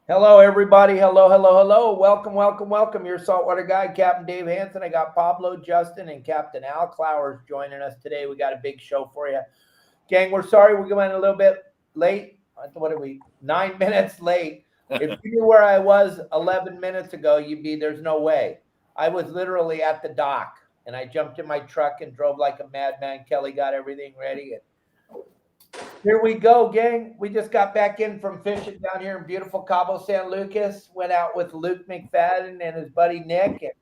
Hello, everybody. Hello, hello, hello. Welcome, welcome, welcome. Your saltwater guide, Captain Dave Hansen. I got Pablo, Justin, and Captain Al Clowers joining us today. We got a big show for you. Gang, we're sorry we're going a little bit late. What are we? 9 minutes late. If you knew where I was 11 minutes ago, you'd be, there's no way. I was literally at the dock, and I jumped in my truck and drove like a madman. Kelly got everything ready, and here we go, gang. We just got back in from fishing down here in beautiful Cabo San Lucas. Went out with Luke McFadden and his buddy Nick, and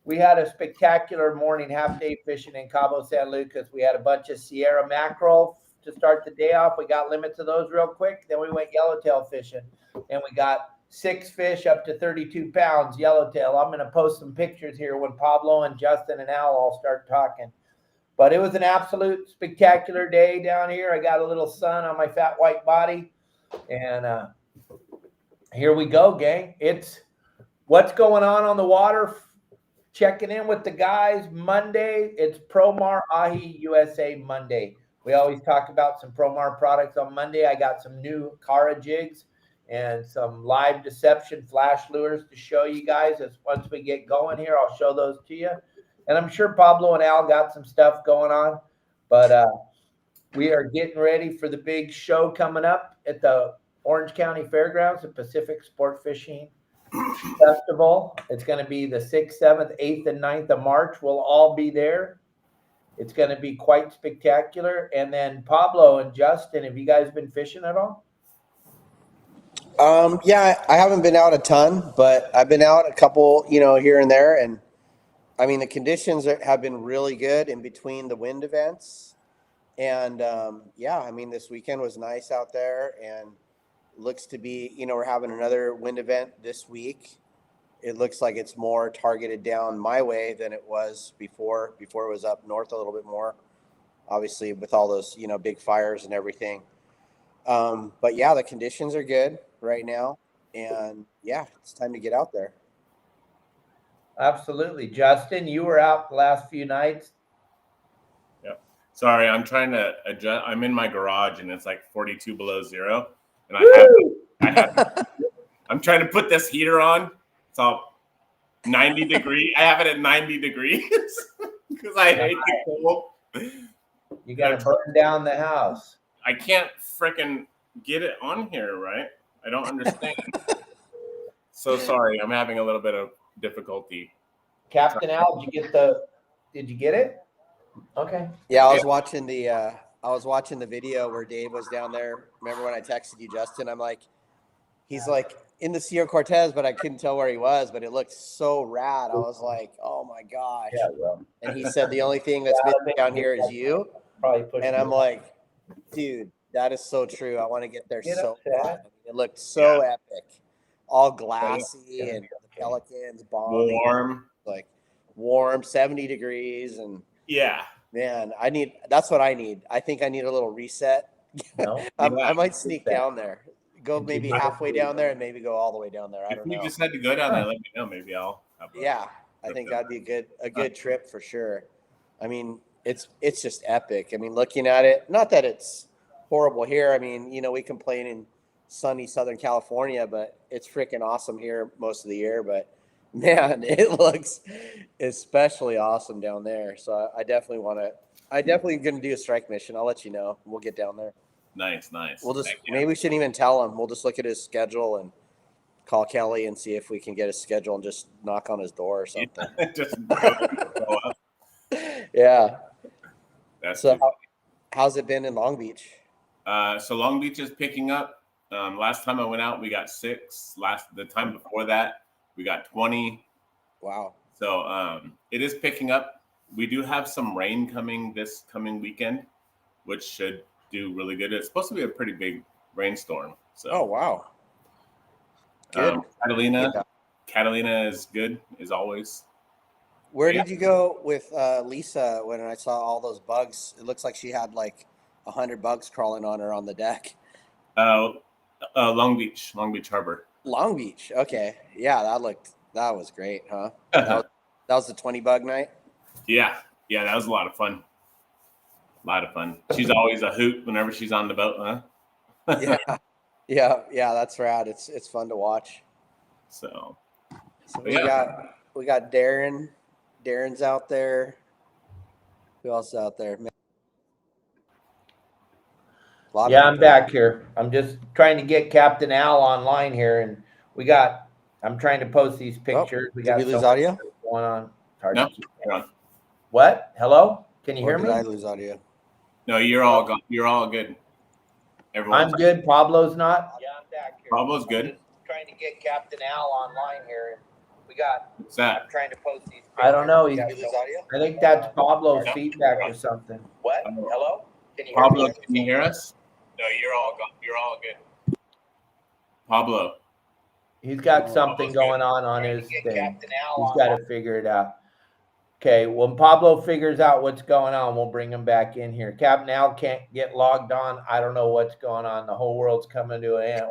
we had a spectacular morning, half-day fishing in Cabo San Lucas. We had a bunch of Sierra mackerel to start the day off. We got limits of those real quick. Then we went yellowtail fishing, and we got 6 fish up to 32 pounds yellowtail. I'm going to post some pictures here when Pablo and Justin and Al all start talking. But it was an absolute spectacular day down here. I got a little sun on my fat white body. And here we go, gang. It's what's going on the water. Checking in with the guys Monday. It's Promar Ahi USA Monday. We always talk about some Promar products on Monday. I got some new Cara jigs and some live deception flash lures to show you guys. As once we get going here, I'll show those to you. And I'm sure Pablo and Al got some stuff going on, but we are getting ready for the big show coming up at the Orange County Fairgrounds, the Pacific Sport Fishing Festival. It's going to be the 6th, 7th, 8th, and 9th of March. We'll all be there. It's going to be quite spectacular. And then Pablo and Justin, have you guys been fishing at all? Yeah, I haven't been out a ton, but I've been out a couple, here and there, and I mean, the conditions have been really good in between the wind events. And, I mean, this weekend was nice out there and looks to be, we're having another wind event this week. It looks like it's more targeted down my way than it was before it was up north a little bit more, obviously with all those, big fires and everything. But yeah, the conditions are good right now. And yeah, it's time to get out there. Absolutely. Justin, you were out the last few nights. Yep. Sorry, I'm trying to adjust. I'm in my garage and it's like 42 below zero. And I'm trying to put this heater on. It's all 90 degrees. I have it at 90 degrees because I hate the cold. You got to burn down the house. I can't freaking get it on here, right? I don't understand. So sorry. I'm having a little bit of difficulty. Captain Al, did you get it? Okay. Yeah, I was watching the video where Dave was down there. Remember when I texted you, Justin? I'm like, he's like in the Sierra Cortez, but I couldn't tell where he was, but it looked so rad. I was like, oh my gosh. Yeah, well. And he said the only thing that's missing down here is you. And I'm like, dude, that is so true. I want to get there so bad. It looked so epic. All glassy and the pelicans bombing, like warm 70 degrees. And man, that's what I need. I think I need a little reset. No, I might sneak down there, go maybe halfway down there and maybe go all the way down there. I don't know. If you decide to go down there, let me know. Maybe I'll I think that'd be a good trip for sure. I mean, it's just epic. I mean, looking at it, not that it's horrible here. I mean, we complain in sunny Southern California, but it's freaking awesome here most of the year. But man, it looks especially awesome down there. So I definitely going to do a strike mission. I'll let you know. We'll get down there. Nice. We'll just, maybe we shouldn't even tell him. We'll just look at his schedule and call Kelly and see if we can get his schedule and just knock on his door or something. Yeah. So how's it been in Long Beach? So Long Beach is picking up. Last time I went out, we got 6. The time before that, we got 20. Wow. So it is picking up. We do have some rain coming this coming weekend, which should do really good. It's supposed to be a pretty big rainstorm. So. Oh, wow. Good. Catalina is good, as always. Where did you go with Lisa when I saw all those bugs? It looks like she had like 100 bugs crawling on her on the deck. Long Beach Harbor. Long Beach. Okay. Yeah, that was great, huh? That was the 20 bug night. Yeah, that was a lot of fun. She's always a hoot whenever she's on the boat, huh? Yeah, that's rad. It's fun to watch. So we got Darren. Darren's out there. Who else is out there? Yeah, I'm back here. I'm just trying to get Captain Al online here, and I'm trying to post these pictures. Did we lose audio? Going on. No, you're on. What? Hello? Can you hear me? Did I lose audio? No, you're all gone. You're all good. I'm good. Pablo's not. Yeah, I'm back here. Pablo's good. I'm just trying to get Captain Al online here, and What's that? I'm trying to post these pictures. I don't know. Did we lose audio? I think that's Pablo's feedback or something. What? Hello? Can you hear Pablo, me? can you hear us? No, you're all gone. You're all good. Pablo. He's got something going on his thing. He's got to figure it out. Okay, when Pablo figures out what's going on, we'll bring him back in here. Captain Al can't get logged on. I don't know what's going on. The whole world's coming to an end.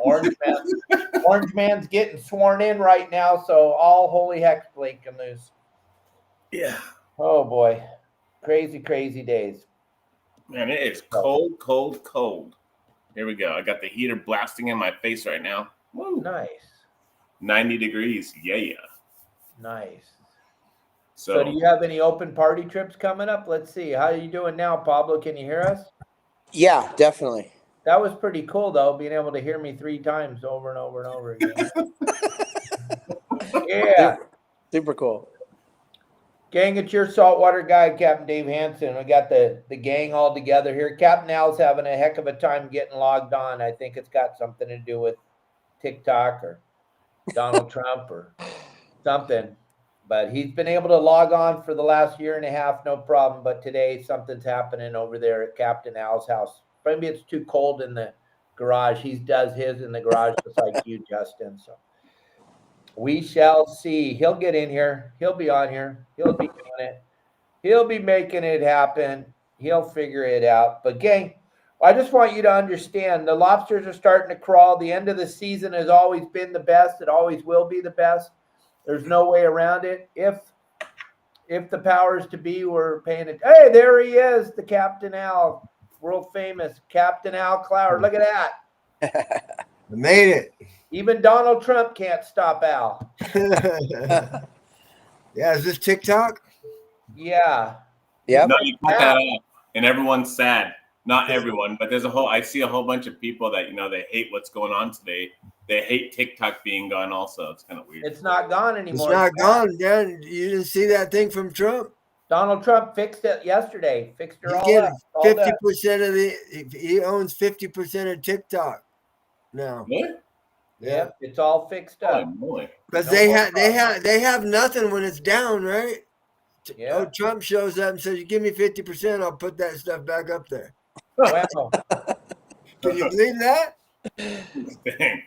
Orange Man's getting sworn in right now, so all holy heck breaking loose. Yeah. Oh boy, crazy days. Man, it is cold. Here we go. I got the heater blasting in my face right now. Woo. Nice. 90 degrees. Yeah. Nice. So So do you have any open party trips coming up? Let's see. How are you doing now, Pablo? Can you hear us? Yeah, definitely. That was pretty cool, though, being able to hear me 3 times over and over and over again. Yeah. Super cool. Gang, it's your saltwater guide, Captain Dave Hansen. We got the gang all together here. Captain Al's having a heck of a time getting logged on. I think it's got something to do with TikTok or Donald Trump or something. But he's been able to log on for the last year and a half, no problem. But today something's happening over there at Captain Al's house. Maybe it's too cold in the garage. He does his in the garage just like you, Justin. So we shall see. He'll get in here. He'll be on here. He'll be doing it. He'll be making it happen. He'll figure it out. But gang, I just want you to understand the lobsters are starting to crawl. The end of the season has always been the best. It always will be the best. There's no way around it. If the powers to be were paying it. Hey, there he is, the Captain Al, world famous Captain Al Clowers. Look at that. I made it. Even Donald Trump can't stop Al. Yeah, is this TikTok? Yeah. Yep. No, you cut that off, and everyone's sad. Not everyone, but I see a whole bunch of people that they hate what's going on today. They hate TikTok being gone. Also, it's kind of weird. It's not gone anymore. It's not gone, Dan. You didn't see that thing from Trump? Donald Trump fixed it yesterday. Fixed her all up. 50% of he owns 50% of TikTok now. Really? Yeah, it's all fixed up. Because they have nothing when it's down, right? Yeah. Oh, Trump shows up and says, "You give me 50%, I'll put that stuff back up there." Wow. Can you believe that? Dang.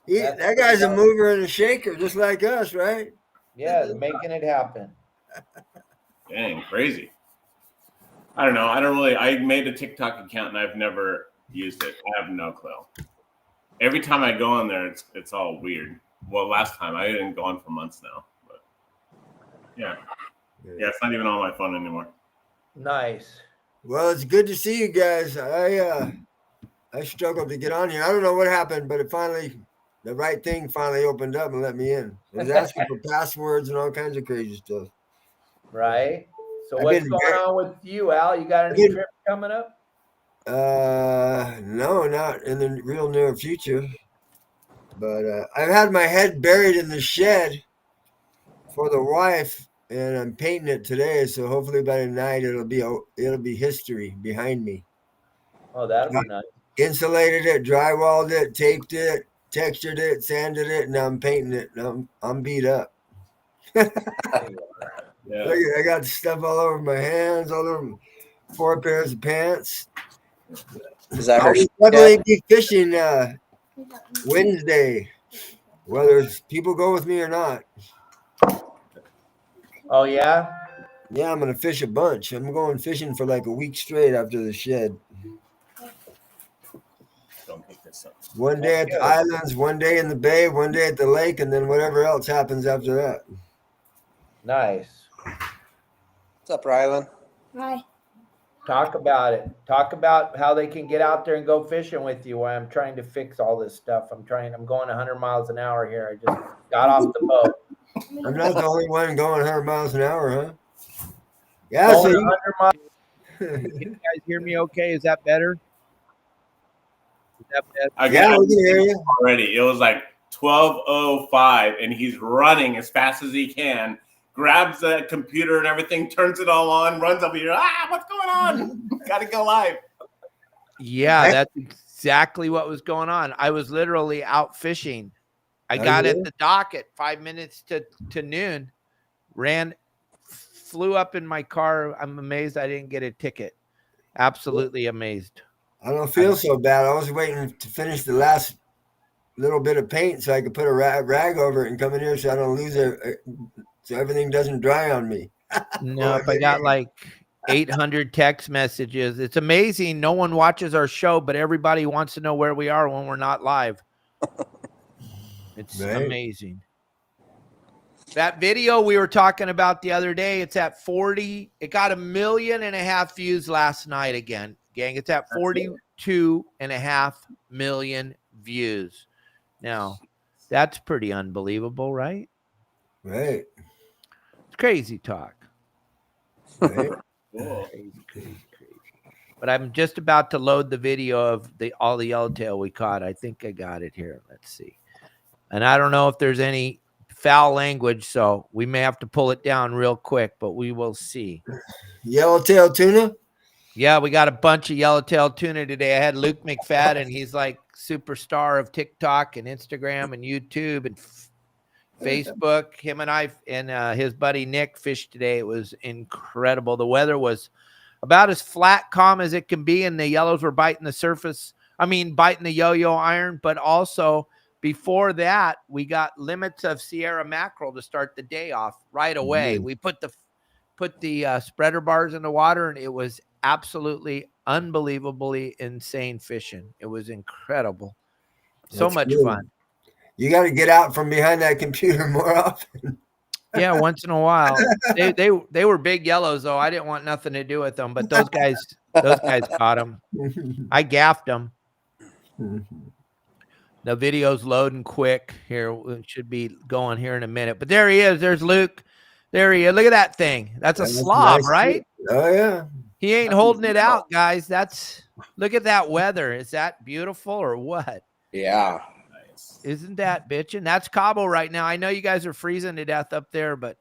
That guy's a mover and a shaker, just like us, right? Yeah, making it happen. Dang, crazy. I don't know. I made a TikTok account and I've never used it. I have no clue. Every time I go on there, it's all weird. Well, last time I didn't go on for months now, but yeah, it's not even on my phone anymore. Nice. Well, it's good to see you guys. I struggled to get on here. I don't know what happened, but the right thing finally opened up and let me in. It was asking for passwords and all kinds of crazy stuff. Right. So what's going on with you, Al? You got any trip coming up? No, not in the real near future. But I've had my head buried in the shed for the wife, and I'm painting it today. So hopefully by the night it'll be history behind me. Oh, that'll be nice. Insulated it, drywalled it, taped it, textured it, sanded it, and now I'm painting it. I'm beat up. Yeah. I got stuff all over my hands, all over 4 pairs of pants. Is that her? I'll definitely be fishing Wednesday, whether people go with me or not. Oh, yeah? Yeah, I'm going to fish a bunch. I'm going fishing for like a week straight after the shed. Don't pick this up. One day at the islands, one day in the bay, one day at the lake, and then whatever else happens after that. Nice. What's up, Rylan? Hi. Talk about it. Talk about how they can get out there and go fishing with you while I'm trying to fix all this stuff. I'm going 100 miles an hour here. I just got off the boat. I'm not the only one going 100 miles an hour, huh? Yeah, Going so 100 miles. you, Can you guys hear me okay? Is that better? Is that better? yeah, we can hear you. Already, it was like 12:05, and he's running as fast as he can. Grabs the computer and everything, turns it all on, runs over here. What's going on? Got to go live. Yeah, that's exactly what was going on. I was literally out fishing. I got at the dock at 5 minutes to noon, flew up in my car. I'm amazed I didn't get a ticket. Absolutely amazed. I don't feel so bad. I was waiting to finish the last little bit of paint so I could put a rag over it and come in here so I don't lose it, so everything doesn't dry on me. Nope, I got like 800 text messages. It's amazing. No one watches our show, but everybody wants to know where we are when we're not live. It's amazing. That video we were talking about the other day, it's at 40. It got 1.5 million views last night again, gang. It's at 42.5 million views. Now, that's pretty unbelievable, right? Right. It's crazy talk. Right. Crazy. But I'm just about to load the video of all the yellowtail we caught. I think I got it here. Let's see. And I don't know if there's any foul language, so we may have to pull it down real quick, but we will see. Yellowtail tuna? Yeah, we got a bunch of yellowtail tuna today. I had Luke McFadden. He's like superstar of TikTok and Instagram and YouTube and Facebook. Him and I and his buddy Nick fished today. It was incredible. The weather was about as flat, calm as it can be, and the yellows were biting the surface. I mean, biting the yo-yo iron, but also before that, we got limits of Sierra mackerel to start the day off right away. We put the spreader bars in the water, and it was absolutely unbelievably insane fishing. It was incredible. So much fun. You got to get out from behind that computer more often. Yeah, once in a while. They were big yellows though. I didn't want nothing to do with them, but those guys caught them. I gaffed them. The video's loading quick here. It should be going here in a minute. But there he is. There's Luke. There he is. Look at that thing. That's a slob, right? Oh yeah. He ain't holding it out, guys. Look at that weather. Is that beautiful or what? Yeah. Isn't that bitching? That's Cabo right now. I know you guys are freezing to death up there, but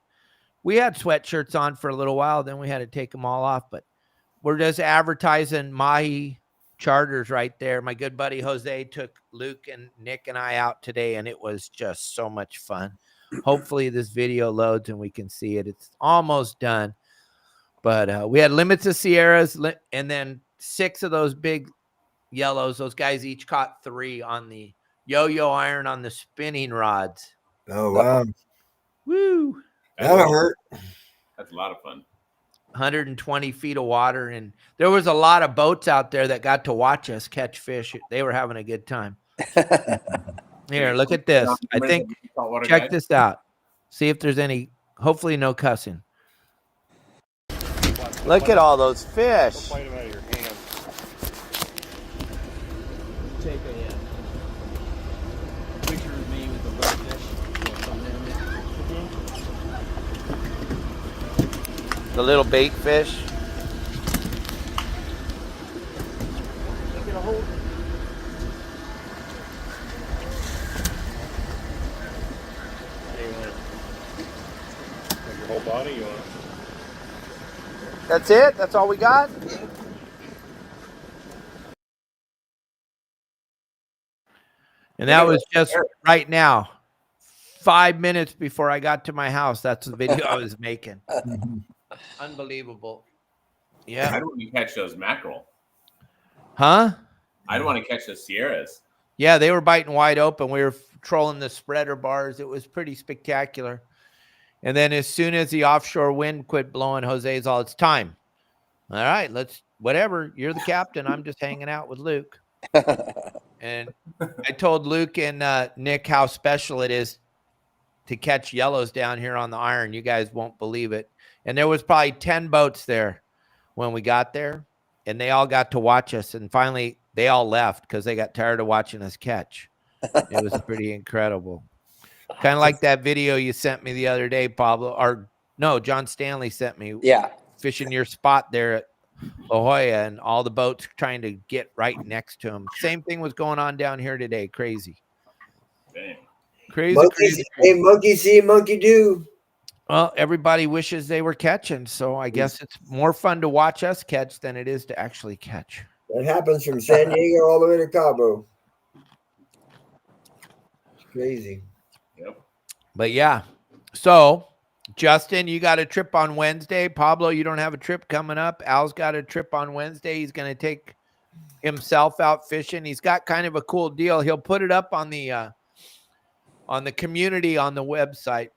we had sweatshirts on for a little while. Then we had to take them all off. But we're just advertising Mahi Charters right there. My good buddy Jose took Luke and Nick and I out today, and it was just so much fun. Hopefully this video loads and we can see it. It's almost done. But we had limits of Sierras and then 6 of those big yellows. Those guys each caught 3 on the yo-yo iron on the spinning rods. Oh, wow. Woo. That'll hurt. That's a lot of fun. 120 feet of water. And there was a lot of boats out there that got to watch us catch fish. They were having a good time. Here, look at this. I think, check this out. See if there's any, hopefully no cussing. Look at all those fish. Fight them out of your hand. Take a picture of me with the little fish. The little bait fish. Your whole body, you want? That's it? That's all we got? And that was just right now. 5 minutes before I got to my house. That's the video I was making. Unbelievable. Yeah. I don't want to catch those mackerel. Huh? I don't want to catch the Sierras. Yeah, they were biting wide open. We were trolling the spreader bars. It was pretty spectacular. And then as soon as the offshore wind quit blowing, Jose's all, it's time. All right, let's, whatever. You're the captain. I'm just hanging out with Luke. And I told Luke and Nick how special it is to catch yellows down here on the iron. You guys won't believe it. And there was probably 10 boats there when we got there. and they all got to watch us. And finally, they all left because they got tired of watching us catch. It was pretty incredible. Kind of like that video you sent me the other day, Pablo. Or no, John Stanley sent me. Yeah. Fishing your spot there at La Jolla, and all the boats trying to get right next to him. Same thing was going on down here today. Crazy. Dang. Crazy, Monkey, crazy. hey, monkey see, monkey do. Well, everybody wishes they were catching, so I guess it's more fun to watch us catch than it is to actually catch. That happens from San Diego all the way to Cabo. It's crazy. Yep. But yeah, so Justin, you got a trip on Wednesday. Pablo, you don't have a trip coming up. Al's got a trip on Wednesday. He's going to take himself out fishing. He's got kind of a cool deal. He'll put it up on the community on the website.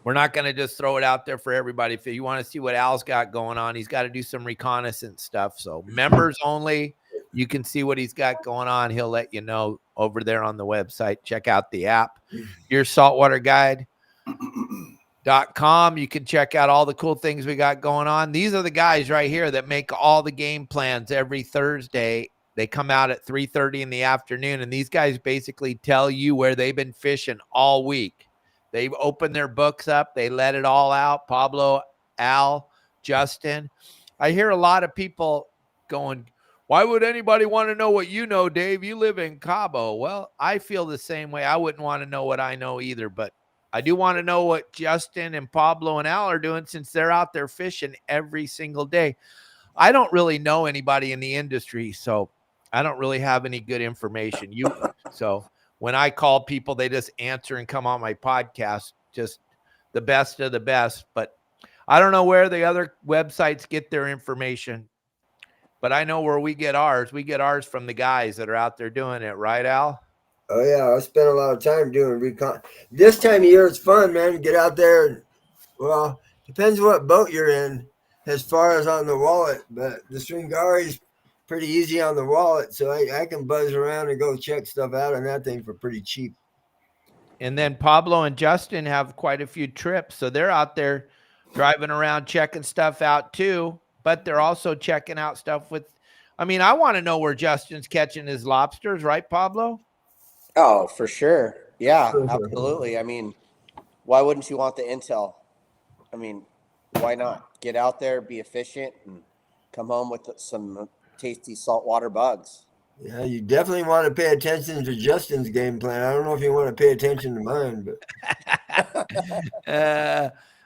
We're not going to just throw it out there for everybody. If you want to see what Al's got going on, he's got to do some reconnaissance stuff. So members only, you can see what he's got going on. He'll let you know over there on the website. Check out the app, yoursaltwaterguide.com. You can check out all the cool things we got going on. These are the guys right here that make all the game plans every Thursday. They come out at 3:30 in the afternoon, and these guys basically tell you where they've been fishing all week. They've opened their books up. They let it all out. Pablo, Al, Justin. I hear a lot of people going, why would anybody want to know what you know, Dave? You live in Cabo. Well, I feel the same way. I wouldn't want to know what I know either, but I do want to know what Justin and Pablo and Al are doing since they're out there fishing every single day. I don't really know anybody in the industry, so I don't really have any good information. So when I call people, they just answer and come on my podcast, just the best of the best. But I don't know where the other websites get their information, but I know where we get ours. We get ours from the guys that are out there doing it. Right, Al? Oh, yeah. I spent a lot of time doing recon. This time of year, it's fun, man. Get out there. And, well, depends what boat you're in as far as on the wallet. But the Stringari's pretty easy on the wallet, so I can buzz around and go check stuff out on that thing for pretty cheap. And then Pablo and Justin have quite a few trips, so they're out there driving around checking stuff out too, but they're also checking out stuff with, I mean, I want to know where Justin's catching his lobsters, right, Pablo? Oh, for sure. Yeah, absolutely. I mean, why wouldn't you want the intel? I mean, why not? Get out there, be efficient, and come home with some tasty saltwater bugs. Yeah, you definitely want to pay attention to Justin's game plan. I don't know if you want to pay attention to mine, but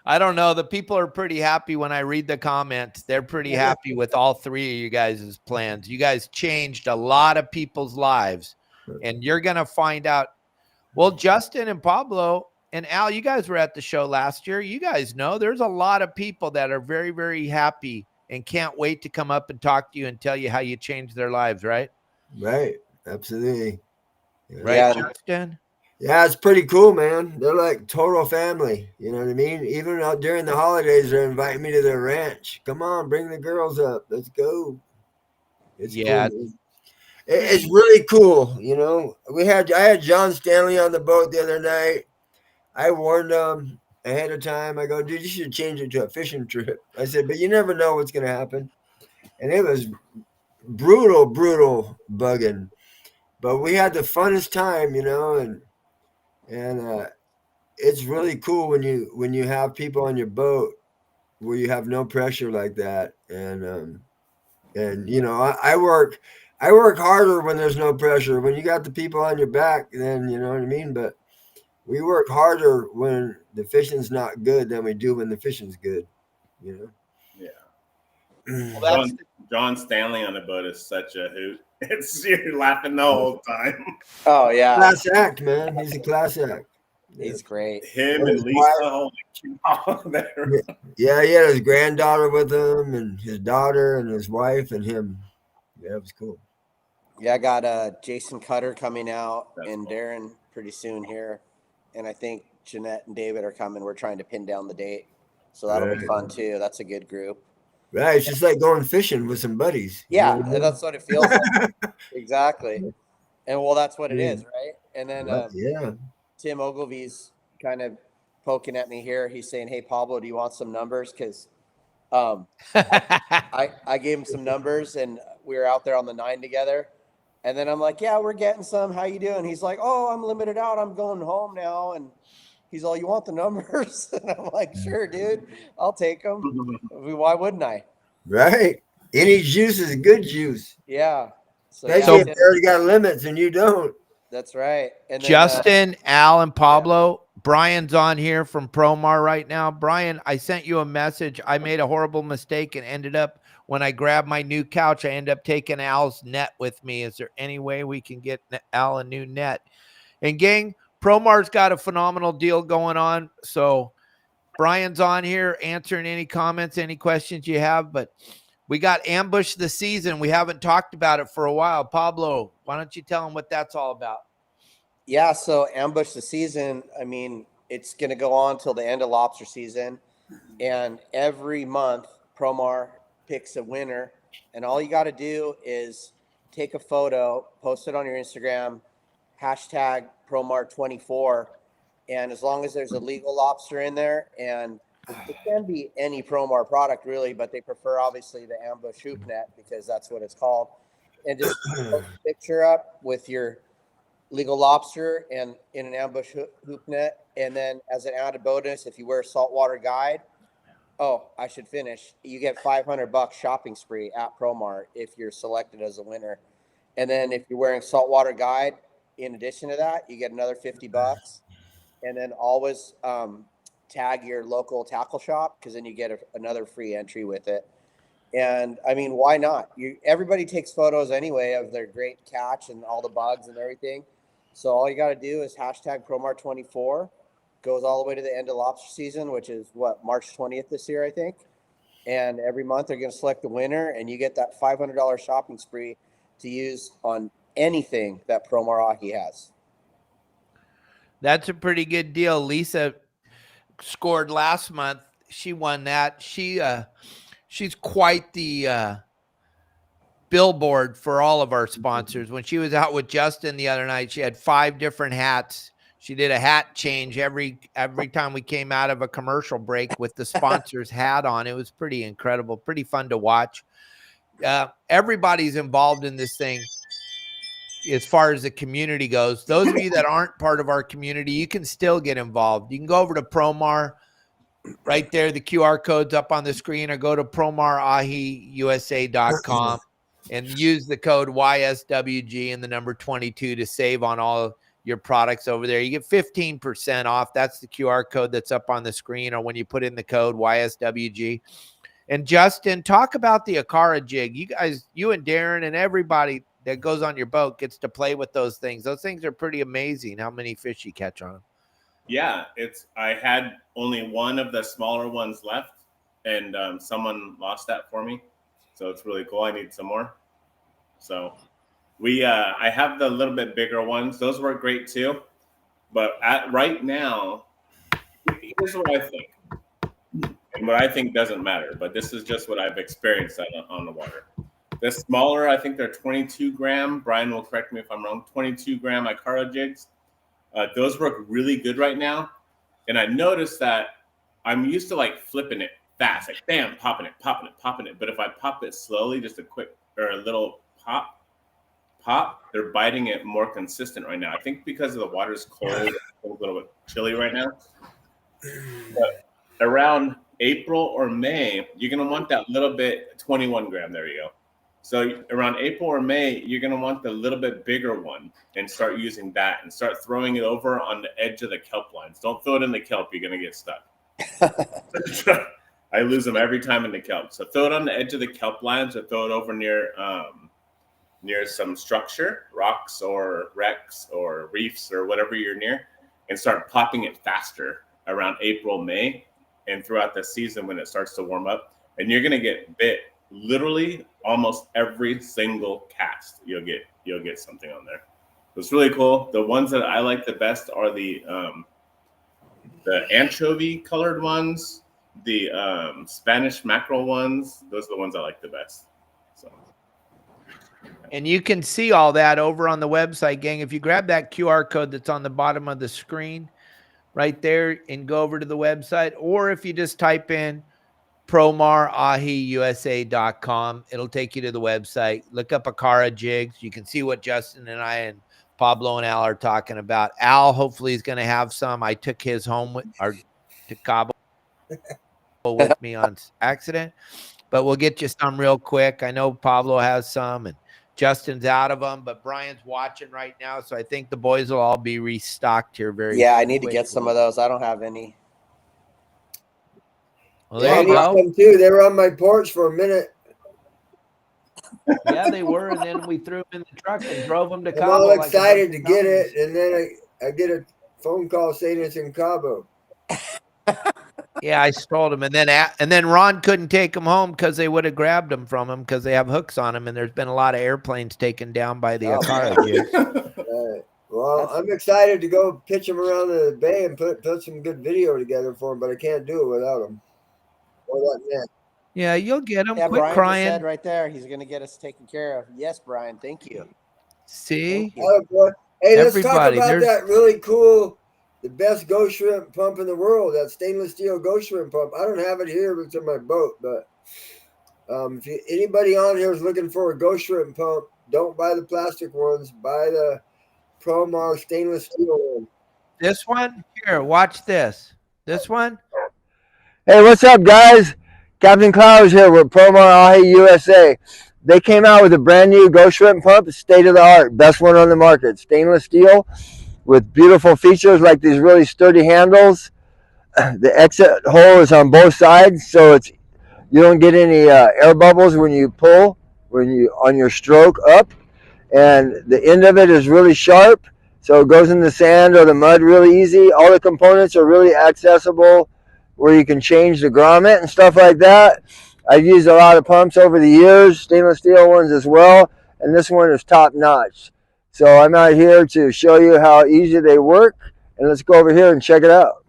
I don't know. The people are pretty happy when I read the comments. They're pretty happy with all three of you guys' plans. You guys changed a lot of people's lives, and you're going to find out. Well, Justin and Pablo and Al, you guys were at the show last year. You guys know there's a lot of people that are very, very happy and can't wait to come up and talk to you and tell you how you changed their lives, right? Right. Absolutely. Right, Yeah. Justin? Yeah, it's pretty cool, man. They're like total family. You know what I mean? Even out during the holidays, they're inviting me to their ranch. Come on, bring the girls up. Let's go. It's Yeah. cool. It's really cool. You know, I had John Stanley on the boat the other night. I warned him ahead of time. I go, dude, you should change it to a fishing trip. I said, but you never know what's going to happen. And it was brutal bugging. But we had the funnest time, you know, and it's really cool when you have people on your boat where you have no pressure like that. And you know, I work harder when there's no pressure. When you got the people on your back, then you know what I mean? But we work harder when the fishing's not good than we do when the fishing's good, you know? Yeah. Well, John Stanley on the boat is such a hoot. It's you're laughing the whole time. Oh, yeah. Class act, man. He's a class act. He's great. Him and Lisa, holy cow, Yeah, he had his granddaughter with him and his daughter and his wife and him. Yeah, it was cool. Yeah, I got Jason Cutter coming out and cool. Darren pretty soon here. And I think Jeanette and David are coming. We're trying to pin down the date. So that'll be fun too. That's a good group. Right. It's just like going fishing with some buddies. Yeah, You know what I mean? that's what it feels like. Exactly. And well, that's what it is, right? And then yeah. Tim Ogilvy's kind of poking at me here. He's saying, hey, Pablo, do you want some numbers? Because I gave him some numbers, and we were out there on the 9 together. And then I'm like, yeah, we're getting some. How you doing? He's like, oh, I'm limited out. I'm going home now. And he's all, you want the numbers? And I'm like, sure, dude, I'll take them. Why wouldn't I? Right. Any juice is good juice. Yeah. Especially if they already got limits and you don't. That's right. And then, Justin, Al, and Pablo, Brian's on here from Promar right now. Brian, I sent you a message. I made a horrible mistake and ended up, when I grabbed my new couch, I ended up taking Al's net with me. Is there any way we can get Al a new net? And gang, Promar's got a phenomenal deal going on. So Brian's on here answering any comments, any questions you have. But we got Ambush the Season. We haven't talked about it for a while. Pablo, why don't you tell them what that's all about? Yeah, so Ambush the Season, I mean, it's going to go on till the end of lobster season. And every month, Promar picks a winner. And all you got to do is take a photo, post it on your Instagram, hashtag Promar24. And as long as there's a legal lobster in there, and it can be any Promar product really, but they prefer obviously the Ambush hoop net because that's what it's called. And just post a picture up with your legal lobster and in an Ambush hoop net. And then as an added bonus, if you wear a Saltwater guide, I should finish. You get $500 shopping spree at Promar if you're selected as a winner. And then if you're wearing Saltwater guide, in addition to that, you get another $50. And then always tag your local tackle shop because then you get another free entry with it. And I mean, why not? Everybody takes photos anyway of their great catch and all the bugs and everything. So all you got to do is hashtag Promar24. Goes all the way to the end of lobster season, which is March 20th this year, I think. And every month they're going to select the winner, and you get that $500 shopping spree to use on anything that Promar Ahi has. That's a pretty good deal. Lisa scored last month. She won that. She's quite the billboard for all of our sponsors. When she was out with Justin the other night, she had 5 different hats. She did a hat change every time we came out of a commercial break with the sponsor's hat on. It was pretty incredible, pretty fun to watch. Everybody's involved in this thing as far as the community goes. Those of you that aren't part of our community, you can still get involved. You can go over to Promar right there. The QR code's up on the screen, or go to PromarAhiUSA.com and use the code YSWG and the number 22 to save on all your products over there. You get 15% off. That's the QR code that's up on the screen, or when you put in the code YSWG. And Justin, talk about the Akara jig. You guys, you and Darren and everybody that goes on your boat gets to play with those things. Those things are pretty amazing how many fish you catch on them. Yeah, I had only one of the smaller ones left, and someone lost that for me. So it's really cool. I need some more. So I have the little bit bigger ones. Those work great too. But right now, here's what I think. And what I think doesn't matter, but this is just what I've experienced on the water. The smaller, I think they're 22 gram. Brian will correct me if I'm wrong. 22 gram Ikara jigs. Those work really good right now. And I noticed that I'm used to like flipping it fast, like bam, popping it. But if I pop it slowly, just a quick or a little pop, they're biting it more consistent right now. I think because the water's cold, it's a little bit chilly right now. But around April or May, you're going to want that little bit 21 gram. There you go. So around April or May, you're going to want the little bit bigger one and start using that and start throwing it over on the edge of the kelp lines. Don't throw it in the kelp. You're going to get stuck. I lose them every time in the kelp. So throw it on the edge of the kelp lines, or throw it over near some structure, rocks or wrecks or reefs or whatever you're near, and start popping it faster around April, May, and throughout the season when it starts to warm up. And you're going to get bit literally almost every single cast. You'll get something on there. It's really cool. The ones that I like the best are the anchovy colored ones, the Spanish mackerel ones. Those are the ones I like the best. So. And you can see all that over on the website, gang. If you grab that QR code that's on the bottom of the screen right there and go over to the website, or if you just type in PromarAhiUSA.com. It'll take you to the website. Look up Akara jigs. You can see what Justin and I and Pablo and Al are talking about. Al, hopefully, is going to have some. I took his home to Cabo with me on accident, but we'll get you some real quick. I know Pablo has some and Justin's out of them, but Brian's watching right now. So I think the boys will all be restocked here very Yeah, I need to quickly. get some of those. I don't have any. Well, Yeah, there I you need go. some too. They were on my porch for a minute. Yeah, they were, and then we threw them in the truck and drove them to I'm Cabo. all like a excited bunch to of get dummies. it, and then I get a phone call saying it's in Cabo. Yeah, I stole them, and then Ron couldn't take them home because they would have grabbed them from him because they have hooks on them, and there's been a lot of airplanes taken down by the Oh, Akara man. jigs. Well, That's- I'm excited to go pitch them around the bay and put some good video together for them, but I can't do it without them. Or that net. Yeah, you'll get them. Yeah, Quit Brian just crying. said right there he's going to get us taken care of. Yes, Brian. Thank you. See? Thank you. Oh, boy. Hey, let's talk Everybody, about there's- that really cool, the best ghost shrimp pump in the world, that stainless steel ghost shrimp pump. I don't have it here, but it's in my boat. But if anybody on here is looking for a ghost shrimp pump, don't buy the plastic ones. Buy the Promar stainless steel one. This one? Here, watch this. This one? Hey, what's up, guys? Captain Clowers here with Promar Ahi USA. They came out with a brand new ghost shrimp pump, state of the art, best one on the market. Stainless steel with beautiful features like these really sturdy handles. The exit hole is on both sides, so you don't get any air bubbles when you pull on your stroke up. And the end of it is really sharp, so it goes in the sand or the mud really easy. All the components are really accessible, where you can change the grommet and stuff like that. I've used a lot of pumps over the years, stainless steel ones as well, and this one is top notch. So I'm out here to show you how easy they work, and let's go over here and check it out.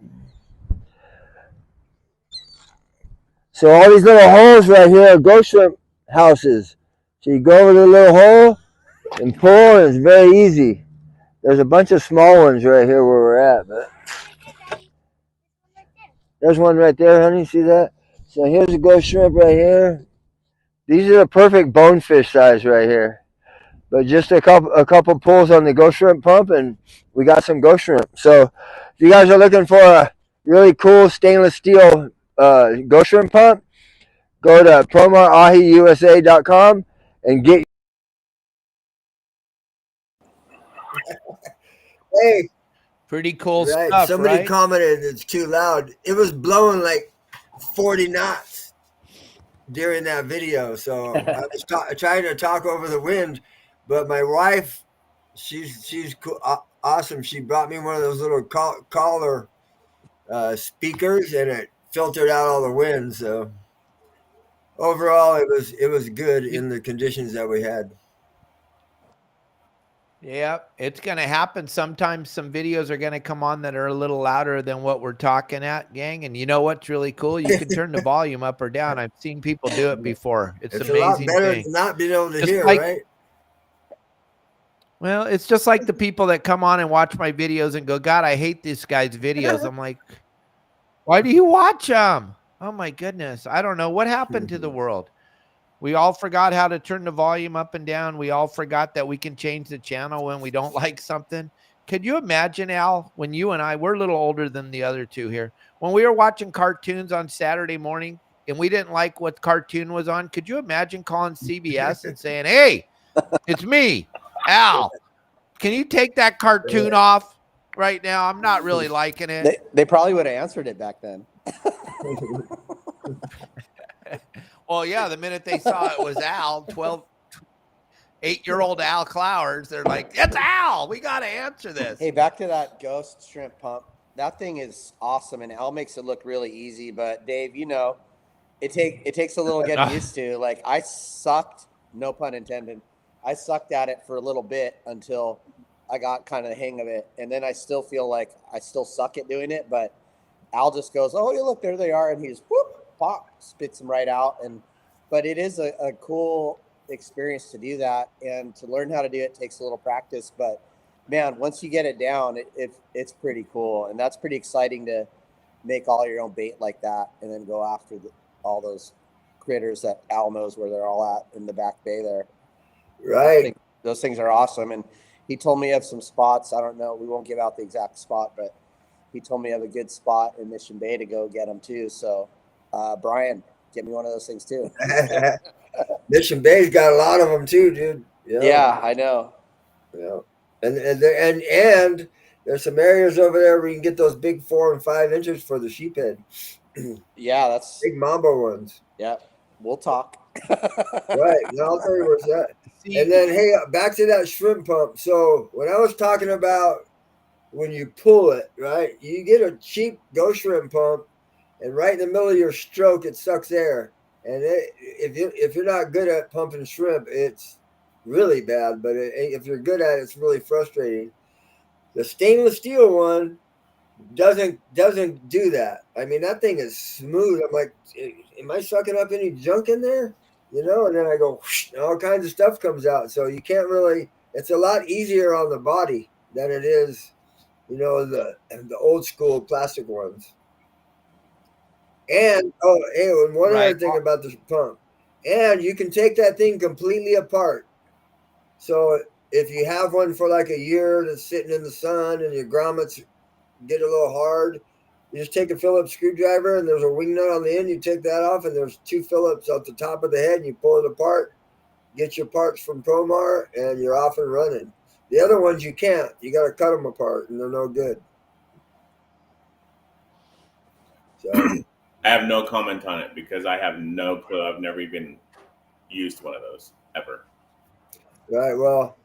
So all these little holes right here are ghost shrimp houses. So you go over the little hole and pull, and it's very easy. There's a bunch of small ones right here where we're at, but there's one right there, honey. See that? So here's a ghost shrimp right here. These are the perfect bonefish size right here. But just a couple pulls on the ghost shrimp pump, and we got some ghost shrimp. So if you guys are looking for a really cool stainless steel ghost shrimp pump, go to PromarAhiUSA.com and get. Hey. Pretty cool Right. stuff, Somebody right? commented it's too loud. It was blowing like 40 knots during that video. So I was trying to talk over the wind, but my wife, she's cool, awesome. She brought me one of those little collar speakers, and it filtered out all the wind. So overall, it was good in the conditions that we had. Yeah, it's going to happen. Sometimes some videos are going to come on that are a little louder than what we're talking at, gang. And you know what's really cool? You can turn the volume up or down. I've seen people do it before. It's an a lot amazing better thing. than not being able to Just hear, like- right? Well, it's just like the people that come on and watch my videos and go, God, I hate this guy's videos. I'm like, why do you watch them? Oh, my goodness. I don't know. What happened to the world? We all forgot how to turn the volume up and down. We all forgot that we can change the channel when we don't like something. Could you imagine, Al, when you and I, we're a little older than the other two here, when we were watching cartoons on Saturday morning and we didn't like what cartoon was on, could you imagine calling CBS and saying, hey, it's me, Al, can you take that cartoon off right now? I'm not really liking it. They probably would have answered it back then. Well, yeah, the minute they saw it was Al, 8-year-old Al Clowers, they're like, it's Al. We got to answer this. Hey, back to that ghost shrimp pump. That thing is awesome, and Al makes it look really easy. But Dave, you know, it takes a little getting used to. Like, I sucked, no pun intended. I sucked at it for a little bit until I got kind of the hang of it, and then I still feel like I still suck at doing it. But Al just goes, "Oh, you look, there they are," and he's whoop, pop, spits them right out. But it is a cool experience to do that, and to learn how to do it takes a little practice. But man, once you get it down, it's pretty cool, and that's pretty exciting to make all your own bait like that, and then go after all those critters that Al knows where they're all at in the back bay there. Right. Those things are awesome. And he told me of some spots. I don't know. We won't give out the exact spot, but he told me of a good spot in Mission Bay to go get them too. So, Brian, get me one of those things too. Mission Bay's got a lot of them too, dude. Yeah, I know. Yeah. And there's some areas over there where you can get those big 4 and 5 inches for the sheephead. Yeah, that's big mamba ones. Yeah, we'll talk. Right. Now I'll tell you what's that. And then, hey, back to that shrimp pump. So when I was talking about when you pull it, right, you get a cheap Go Shrimp pump, and right in the middle of your stroke, it sucks air. And if you're not good at pumping shrimp, it's really bad. But if you're good at it, it's really frustrating. The stainless steel one doesn't do that. I mean, that thing is smooth. I'm like, am I sucking up any junk in there? And then I go, whoosh, and all kinds of stuff comes out. So you can't really. It's a lot easier on the body than it is, the old school plastic ones. And one other thing about the pump, and you can take that thing completely apart. So if you have one for like a year that's sitting in the sun and your grommets get a little hard, you just take a Phillips screwdriver and there's a wing nut on the end. You take that off and there's 2 Phillips at the top of the head and you pull it apart, get your parts from Promar, and you're off and running. The other ones you can't. You got to cut them apart and they're no good. So I have no comment on it because I have no clue. I've never even used one of those ever. Right. Well,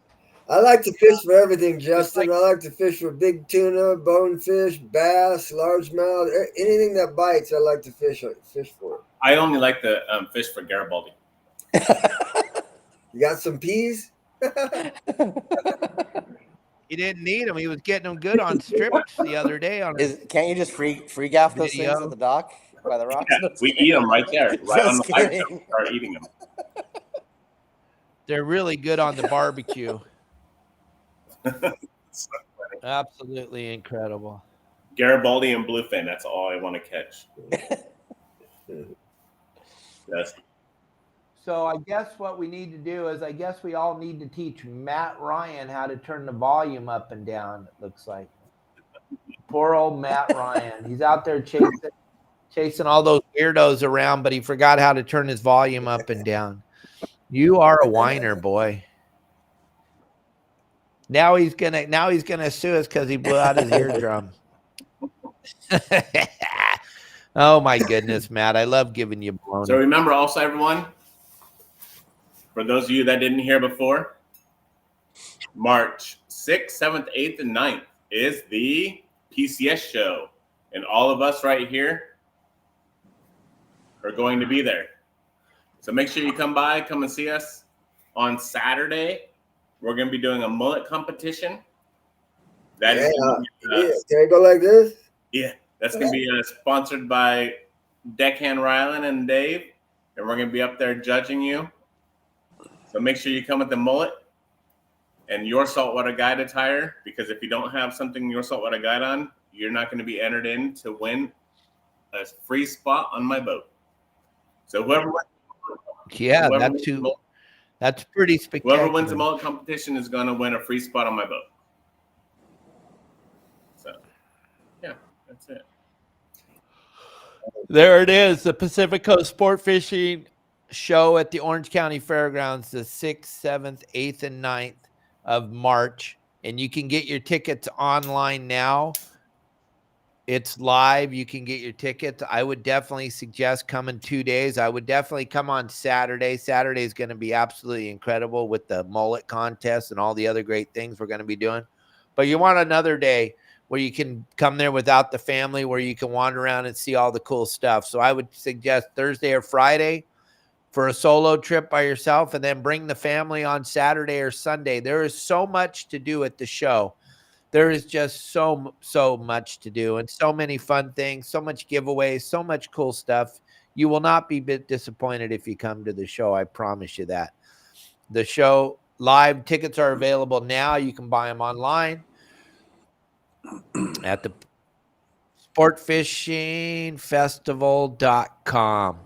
I like to fish for everything, Justin. I like to fish for big tuna, bonefish, bass, largemouth, anything that bites. I like to fish for. I only like to fish for Garibaldi. You got some peas? He didn't need them. He was getting them good on strips the other day. Can't you just free gaff those things at the dock by the rocks? Yeah, we eat them right there, right on the pipe. Start eating them. They're really good on the barbecue. Absolutely incredible. Garibaldi and bluefin. That's all I want to catch. Yes. So I guess what we need to do is we all need to teach Matt Ryan how to turn the volume up and down, it looks like. Poor old Matt Ryan. He's out there chasing all those weirdos around, but he forgot how to turn his volume up and down. You are a whiner, boy. Now he's gonna sue us because he blew out his eardrum. Oh my goodness, Matt. I love giving you blown. So remember also, everyone, for those of you that didn't hear before, March 6th, 7th, 8th, and 9th is the PCS show. And all of us right here are going to be there. So make sure you come by, come and see us. On Saturday, we're going to be doing a mullet competition. That is can I go like this? Yeah, that's going to be sponsored by Deckhand Rylan and Dave. And we're going to be up there judging you. So make sure you come with the mullet and your saltwater guide attire, because if you don't have something your saltwater guide on, you're not going to be entered in to win a free spot on my boat. So that's pretty spectacular. Whoever wins the mullet competition is going to win a free spot on my boat. So, yeah, that's it. There it is, the Pacific Coast Sport Fishing Show at the Orange County Fairgrounds, the 6th, 7th, 8th, and 9th of March. And you can get your tickets online now. It's live. You can get your tickets. I would definitely suggest coming 2 days. I would definitely come on Saturday. Saturday is going to be absolutely incredible with the mullet contest and all the other great things we're going to be doing. But you want another day where you can come there without the family, where you can wander around and see all the cool stuff. So I would suggest Thursday or Friday for a solo trip by yourself, and then bring the family on Saturday or Sunday. There is so much to do at the show. There is just so much to do and so many fun things, so much giveaways, so much cool stuff. You will not be a bit disappointed if you come to the show. I promise you that. The show live tickets are available now. You can buy them online at the sportfishingfestival.com.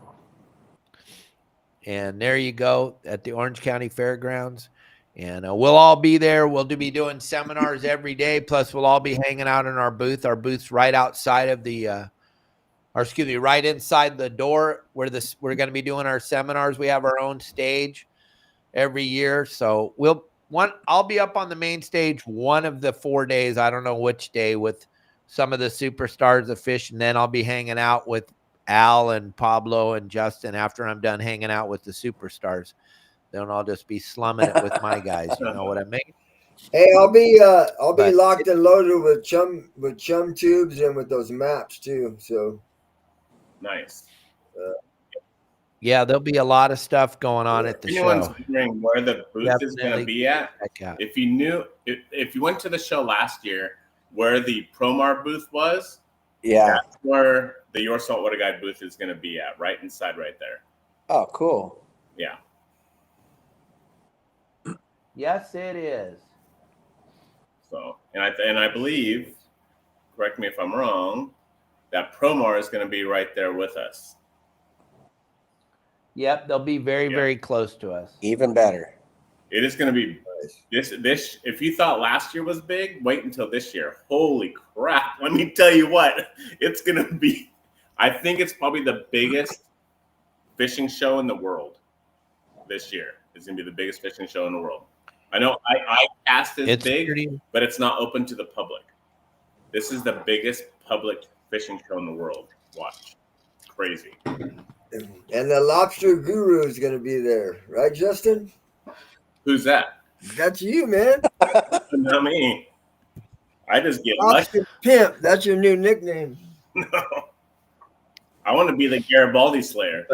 And there you go at the Orange County Fairgrounds. And we'll all be there. We'll be doing seminars every day. Plus, we'll all be hanging out in our booth. Our booth's right outside of right inside the door where we're going to be doing our seminars. We have our own stage every year. So I'll be up on the main stage one of the 4 days. I don't know which day, with some of the superstars of fish. And then I'll be hanging out with Al and Pablo and Justin after I'm done hanging out with the superstars. Then I'll just be slumming it with my guys. You know what I mean? Hey, I'll be locked and loaded with chum tubes and with those maps too. So Nice. Yeah, there'll be a lot of stuff going on at the If anyone's show. wondering where the booth is going to be at, if you went to the show last year where the Promar booth was, that's where the Your Saltwater Guide booth is going to be at, right inside right there. Oh, cool. Yeah. Yes, it is. So, and I believe, correct me if I'm wrong, that Promar is going to be right there with us. Yep, they'll be very, very close to us. Even better. It is going to be this. If you thought last year was big, wait until this year. Holy crap! Let me tell you what, it's going to be. I think it's probably the biggest fishing show in the world this year. It's going to be the biggest fishing show in the world. I know I cast is big, but it's not open to the public. This is the biggest public fishing show in the world. Watch. Crazy. And the lobster guru is going to be there, right, Justin? Who's that? That's you, man. Not me. I just get Lobster lucky. Pimp. That's your new nickname. No. I want to be the Garibaldi Slayer.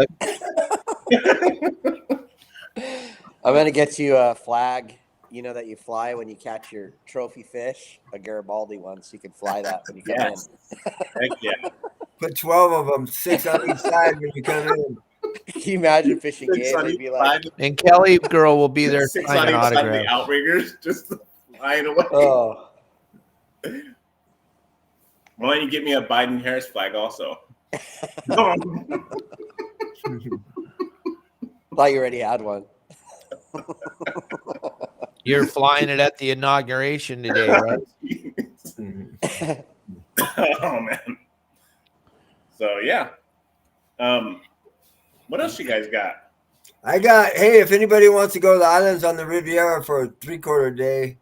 I'm going to get you a flag, that you fly when you catch your trophy fish, a Garibaldi one, so you can fly that when you come in. Heck yeah. Put 12 of them, 6 on each side when you come in. Can you imagine fishing game? They'd be like, and Kelly girl will be there 6 signing on each side of autographs. the outriggers, just flying away. oh. Why don't you get me a Biden Harris flag also? Thought you already had one. You're flying it at the inauguration today, right? Oh man. So yeah. What else you guys got? Hey, if anybody wants to go to the islands on the Riviera for a 3/4 day,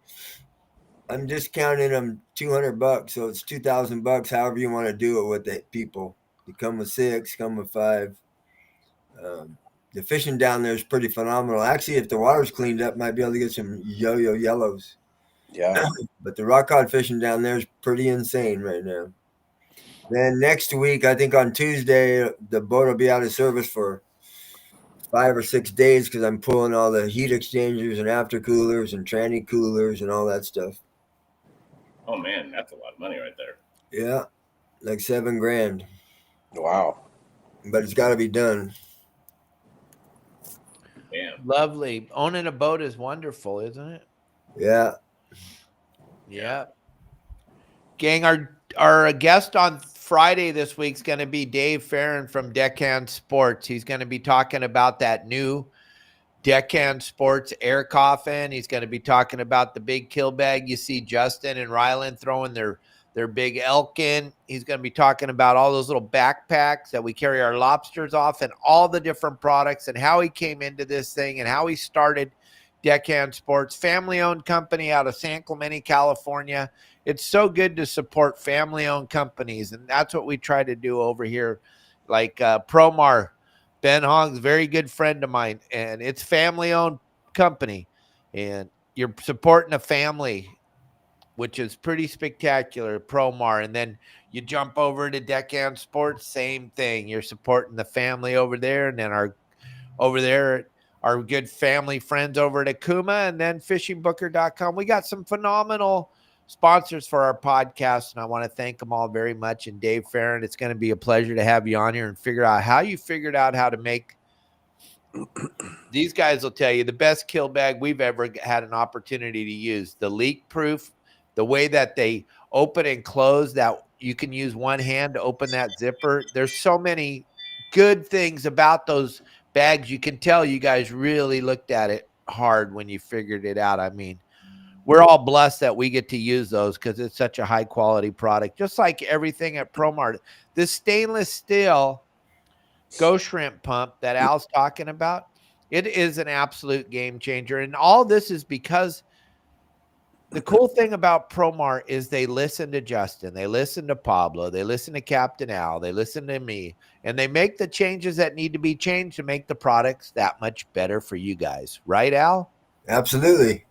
I'm discounting them $200, so it's $2,000. However you want to do it with the people. You come with 6, come with 5. The fishing down there is pretty phenomenal. Actually, if the water's cleaned up, might be able to get some yo-yo yellows. Yeah. But the rock cod fishing down there is pretty insane right now. Then next week, I think on Tuesday, the boat will be out of service for 5 or 6 days because I'm pulling all the heat exchangers and after coolers and tranny coolers and all that stuff. Oh man, that's a lot of money right there. Yeah, like $7,000. Wow. But it's got to be done. Damn. Lovely. Owning a boat is wonderful, isn't it? Yeah. Yeah. Gang, our guest on Friday this week is going to be Dave Farron from Deckhand Sports. He's going to be talking about that new Deckhand Sports air coffin. He's going to be talking about the big kill bag. You see Justin and Ryland throwing their big elk in. He's going to be talking about all those little backpacks that we carry our lobsters off and all the different products and how he came into this thing and how he started Deckhand Sports, family-owned company out of San Clemente, California. It's so good to support family-owned companies, and that's what we try to do over here. Like Promar, Ben Hong's a very good friend of mine, and it's family-owned company, and you're supporting a family, which is pretty spectacular, Promar. And then you jump over to Deckhand Sports, same thing. You're supporting the family over there, and then our good family friends over at Akuma, and then fishingbooker.com. We got some phenomenal sponsors for our podcast, and I want to thank them all very much. And Dave Farron, it's going to be a pleasure to have you on here and figure out how you figured out how to make these guys will tell you the best kill bag we've ever had an opportunity to use. The leak proof, the way that they open and close, that you can use one hand to open that zipper. There's so many good things about those Bags, you can tell you guys really looked at it hard when you figured it out. I mean, we're all blessed that we get to use those because it's such a high quality product, just like everything at Promar. This stainless steel Ghost Shrimp pump that Al's talking about, it is an absolute game changer. And all this is because the cool thing about Promar is they listen to Justin, they listen to Pablo, they listen to Captain Al, they listen to me, and they make the changes that need to be changed to make the products that much better for you guys. Right, Al? Absolutely.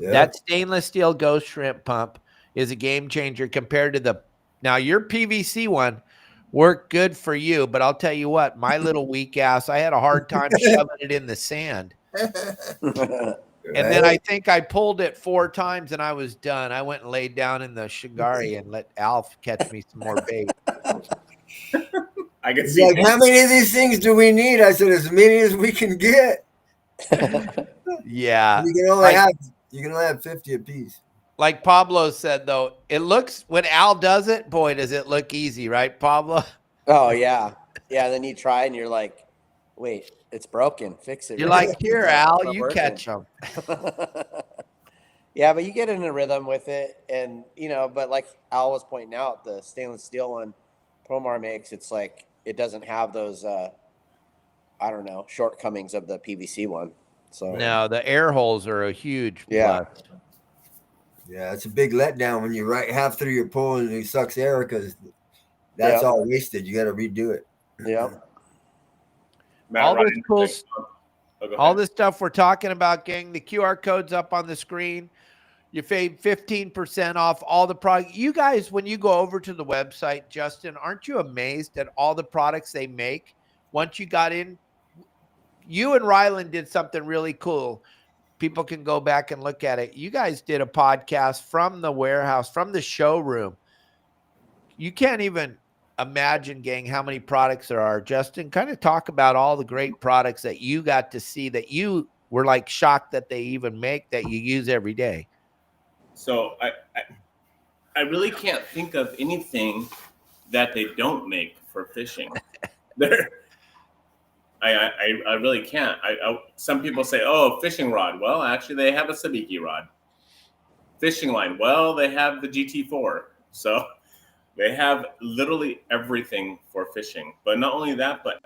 Yeah. That stainless steel Ghost Shrimp pump is a game changer compared to the, now your PVC one worked good for you, but I'll tell you what, my little weak ass, I had a hard time shoving it in the sand. And then I think I pulled it 4 times and I was done. I went and laid down in the Shigari and let Alf catch me some more bait. I can He's see. like, how many of these things do we need? I said, as many as we can get. Yeah. You can only have 50 apiece. Like Pablo said, though, it looks, when Al does it, boy, does it look easy, right, Pablo? Oh yeah. Yeah. Then you try and you're like, wait, it's broken. Fix it. You're right? like, here, It's Al, not you working." catch them. Yeah, but you get in a rhythm with it, and but like Al was pointing out, the stainless steel one Promar makes, it's like it doesn't have those I don't know, shortcomings of the PVC one. So No, the air holes are a huge Yeah. plus. Yeah, it's a big letdown when you right half through your pull and he sucks air because that's Yeah. all wasted. You got to redo it. yeah. Matt All this Ryan, cool, go all ahead. this stuff we're talking about, gang, the QR code's up on the screen. You save 15% off all the product. You guys, when you go over to the website, Justin, aren't you amazed at all the products they make? Once you got in, you and Ryland did something really cool. People can go back and look at it. You guys did a podcast from the warehouse, from the showroom. You can't even imagine, gang, how many products there are. Justin, kind of talk about all the great products that you got to see that you were like shocked that they even make that you use every day. So I really can't think of anything that they don't make for fishing. I really can't. Some people say, oh, fishing rod. Well, actually, they have a sabiki rod. Fishing line. Well, they have the GT4. So they have literally everything for fishing. But not only that, but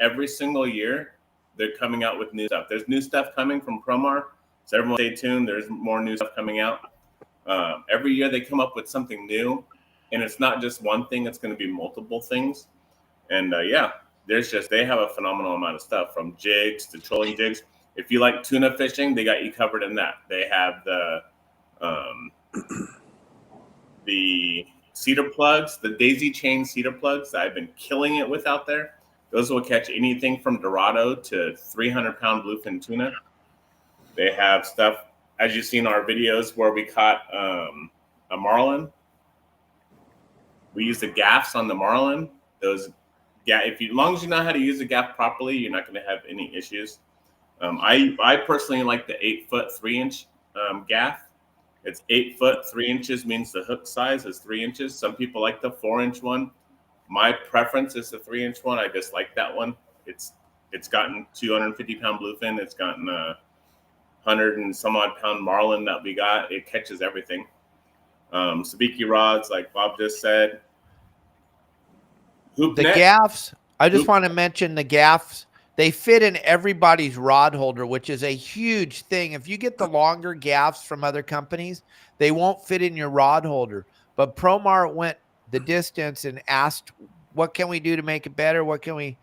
every single year, they're coming out with new stuff. There's new stuff coming from Promar. So everyone stay tuned. There's more new stuff coming out. Every year they come up with something new. And it's not just one thing. It's going to be multiple things. And yeah. They have a phenomenal amount of stuff, from jigs to trolling jigs. If you like tuna fishing, they got you covered in that. They have the cedar plugs, the daisy chain cedar plugs that I've been killing it with out there. Those will catch anything from Dorado to 300-pound bluefin tuna. They have stuff, as you've seen our videos, where we caught a marlin. We use the gaffs on the marlin. Those, yeah, as long as you know how to use the gaff properly, you're not going to have any issues. I personally like the 8-foot 3-inch gaff. It's 8 foot 3 inches, means the hook size is 3 inches. Some people like the 4-inch one. My preference is the 3-inch one. I just like that one. It's gotten 250-pound bluefin. It's gotten 100 and some odd pound marlin that we got. It catches everything. Sabiki rods, like Bob just said. Hoop The net. gaffs, I just want to mention the gaffs. They fit in everybody's rod holder, which is a huge thing. If you get the longer gaffs from other companies, they won't fit in your rod holder. But Promar went the distance and asked, what can we do to make it better? What can we?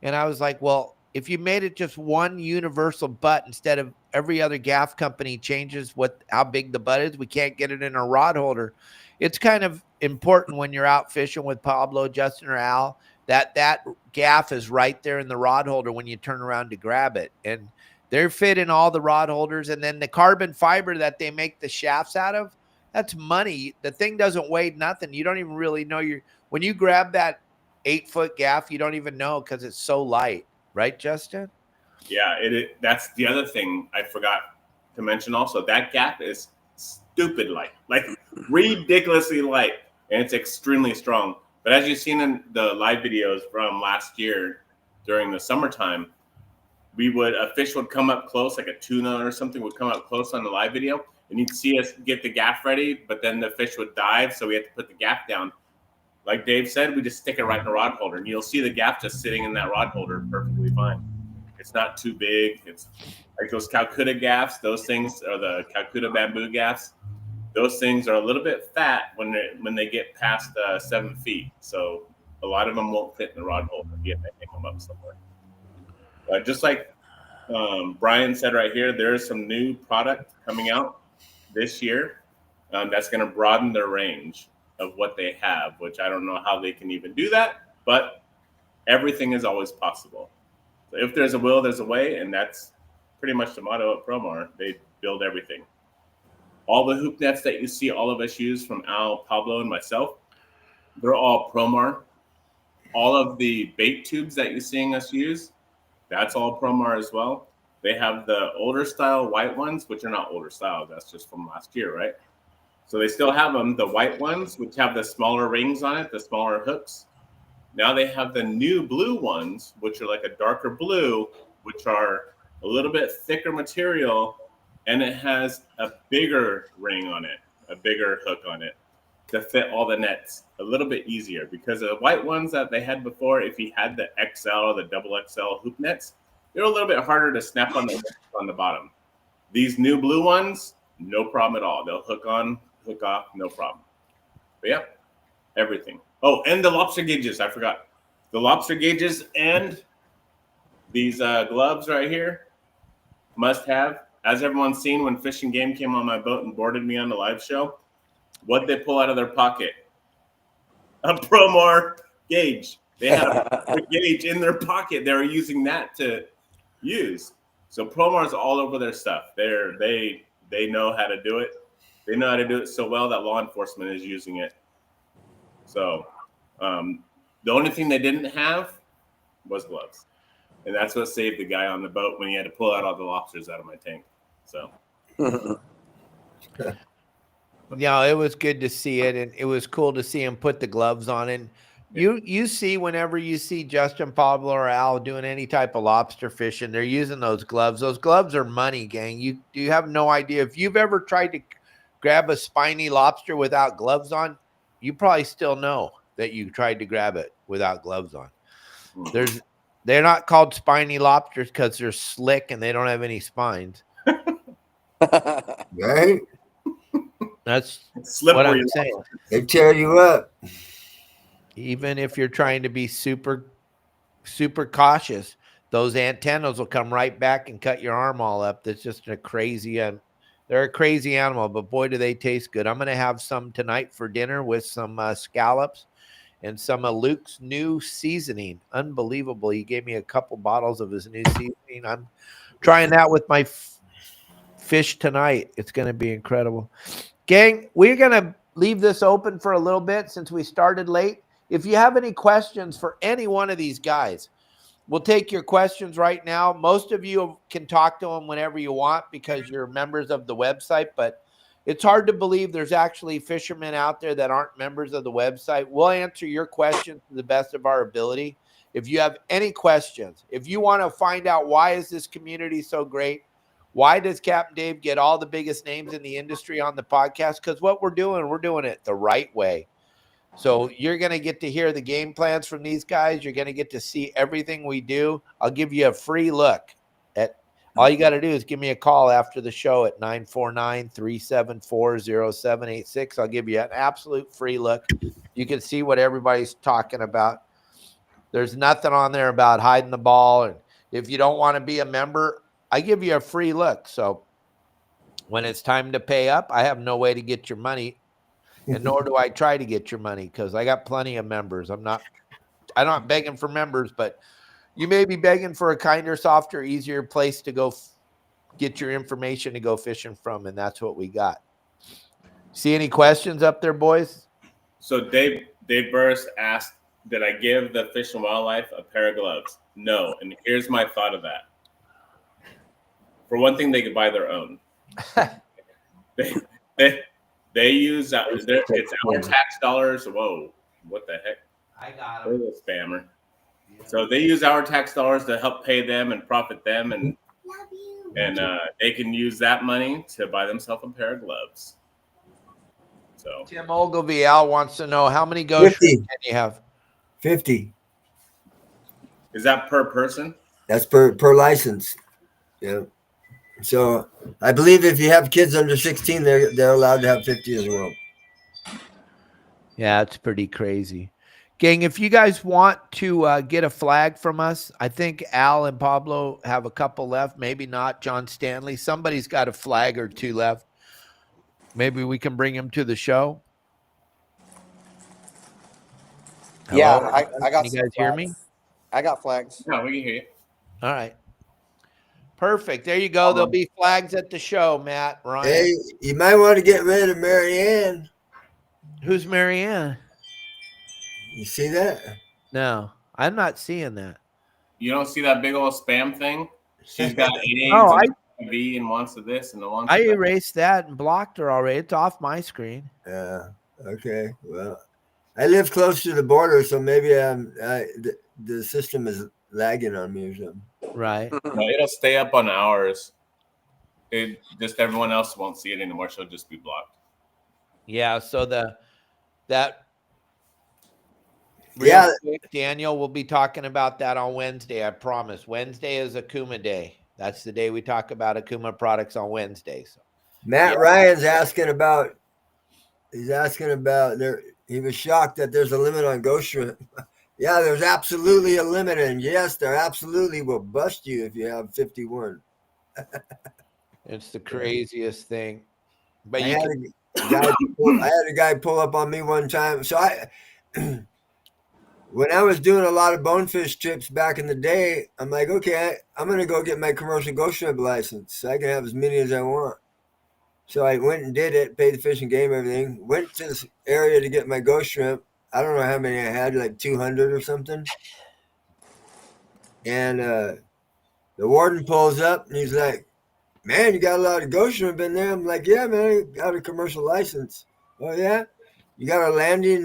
And I was like, well, if you made it just one universal butt instead of every other gaff company changes how big the butt is, we can't get it in a rod holder. It's kind of important when you're out fishing with Pablo, Justin, or Al, that gaff is right there in the rod holder when you turn around to grab it. And they're fit in all the rod holders. And then the carbon fiber that they make the shafts out of, that's money. The thing doesn't weigh nothing. You don't even really know when you grab that 8-foot gaff, you don't even know because it's so light. Right, Justin? Yeah, that's the other thing I forgot to mention also. That gaff is stupid light, like ridiculously light, and it's extremely strong. But as you've seen in the live videos from last year during the summertime, a fish would come up close, like a tuna or something would come up close on the live video, and you'd see us get the gaff ready, but then the fish would dive, so we had to put the gaff down. Like Dave said, we just stick it right in the rod holder, and you'll see the gaff just sitting in that rod holder perfectly fine. It's not too big. It's like those Calcutta gaffs. Those things are the Calcutta bamboo gaffs. Those things are a little bit fat when they get past 7 feet. So a lot of them won't fit in the rod holder. You have to hang them up somewhere. Just like Brian said right here, there's some new product coming out this year that's going to broaden their range of what they have, which I don't know how they can even do that, but everything is always possible. So if there's a will, there's a way, and that's pretty much the motto at Promar. They build everything. All the hoop nets that you see all of us use, from Al, Pablo, and myself, they're all Promar. All of the bait tubes that you're seeing us use, that's all Promar as well. They have the older style white ones, which are not older style. That's just from last year, right? So they still have them, the white ones, which have the smaller rings on it, the smaller hooks. Now they have the new blue ones, which are like a darker blue, which are a little bit thicker material, and it has a bigger ring on it, a bigger hook on it to fit all the nets a little bit easier, because the white ones that they had before, if you had the XL or the double XL hoop nets, they're a little bit harder to snap on the bottom. These new blue ones, no problem at all. They'll hook on, hook off, no problem. But yeah, everything. Oh, and the lobster gauges, I forgot. The lobster gauges and these gloves right here, must have. As everyone's seen, when Fish and Game came on my boat and boarded me on the live show, what'd they pull out of their pocket? A Promar gauge. They had a gauge in their pocket. They were using that to use. So Promar's all over their stuff. They know how to do it. They know how to do it so well that law enforcement is using it. So the only thing they didn't have was gloves. And that's what saved the guy on the boat when he had to pull out all the lobsters out of my tank. So Yeah, it was good to see it, and it was cool to see him put the gloves on. And you see, whenever you see Justin, Pablo, or Al doing any type of lobster fishing, they're using those gloves. Those gloves are money, gang. You have no idea. If you've ever tried to grab a spiny lobster without gloves on, you probably still know that you tried to grab it without gloves on. They're not called spiny lobsters because they're slick and they don't have any spines. Right? That's slippery. what I'm saying. They tear you up. Even if you're trying to be super, super cautious, those antennas will come right back and cut your arm all up. That's just a crazy, they're a crazy animal, but boy, do they taste good. I'm going to have some tonight for dinner with some scallops and some of Luke's new seasoning. Unbelievable. He gave me a couple bottles of his new seasoning. I'm trying that with my fish tonight. It's going to be incredible. Gang, we're going to leave this open for a little bit since we started late. If you have any questions for any one of these guys, we'll take your questions right now. Most of you can talk to them whenever you want because you're members of the website, but it's hard to believe there's actually fishermen out there that aren't members of the website. We'll answer your questions to the best of our ability. If you have any questions, if you want to find out why is this community so great, why does Captain Dave get all the biggest names in the industry on the podcast? Because what we're doing it the right way. So you're going to get to hear the game plans from these guys. You're going to get to see everything we do. I'll give you a free look at all you got to do is give me a call after the show at 949-374-0786. I'll give you an absolute free look. You can see what everybody's talking about. There's nothing on there about hiding the ball. And if you don't want to be a member, I give you a free look. So when it's time to pay up, I have no way to get your money. And nor do I try to get your money because I got plenty of members. I'm not begging for members, but you may be begging for a kinder, softer, easier place to go get your information to go fishing from, and that's what we got. See any questions up there, boys? So Dave Burris asked, did I give the Fish and Wildlife a pair of gloves? No, and here's my thought of that. For one thing, they could buy their own. They use that. It's our tax dollars. Whoa, what the heck? I got them. A spammer. So they use our tax dollars to help pay them and profit them, and they can use that money to buy themselves a pair of gloves. So Tim Ogilvie, Al wants to know how many ghost 50. shrimp can you have? 50. is that per person? That's per license. Yeah. So I believe if you have kids under 16, they're allowed to have 50 as well. Yeah, it's pretty crazy. Gang, if you guys want to get a flag from us, I think Al and Pablo have a couple left. Maybe not John Stanley. Somebody's got a flag or two left. Maybe we can bring him to the show. Hello? Yeah, I got Can some you guys hear flags. me? I got flags. No, we can hear you. All right. Perfect. There you go. There'll be flags at the show, Matt, Ryan. Hey, you might want to get rid of Marianne. Who's Marianne? You see that? No, I'm not seeing that. You don't see that big old spam thing? She's got AIDS Oh, and V and wants to this and the wants I to that. erased that and blocked her already. It's off my screen. Yeah. Okay. Well, I live close to the border, so maybe the system is lagging on me or something. Right. No, it'll stay up on ours. It just everyone else won't see it anymore. She'll just be blocked. Yeah. So Yeah. quick, Daniel, we'll be talking about that on Wednesday. I promise. Wednesday is Akuma Day. That's the day we talk about Akuma products on Wednesday. So Matt Ryan's asking about. He's asking about there. He was shocked that there's a limit on ghost shrimp. Yeah, there's absolutely a limit, and yes, there absolutely will bust you if you have 51. it's the craziest thing. But I you had a guy pull up on me one time. So when I was doing a lot of bonefish trips back in the day, I'm like, okay, I'm going to go get my commercial ghost shrimp license so I can have as many as I want. So I went and did it, paid the fish and game, everything. Went to this area to get my ghost shrimp. I don't know how many I had, like 200 or something. And the warden pulls up and he's like, man, you got a lot of ghost shrimp in there. I'm like, yeah, man, I got a commercial license. Oh, yeah? You got a landing,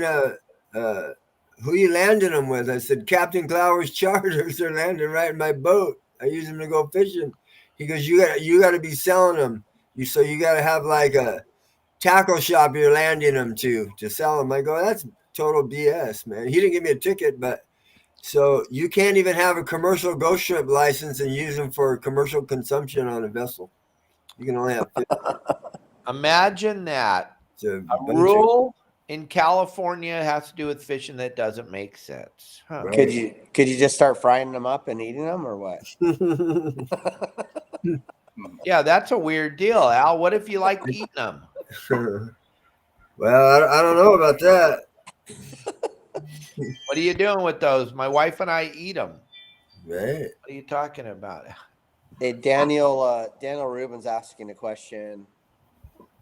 who you landing them with? I said, Captain Clowers Charters. They're landing right in my boat. I use them to go fishing. He goes, you got to be selling them. So you got to have like a tackle shop you're landing them to sell them. I go, that's total BS, man. He didn't give me a ticket, but so you can't even have a commercial ghost shrimp license and use them for commercial consumption on a vessel. You can only have 50. imagine that. A rule in California has to do with fishing that doesn't make sense. Huh. Right. Could you just start frying them up and eating them, or what? Yeah, that's a weird deal, Al. What if you like eating them? Well, I don't know about that. What are you doing with those? My wife and I eat them. Right. What are you talking about? Hey, Daniel Rubin's asking a question.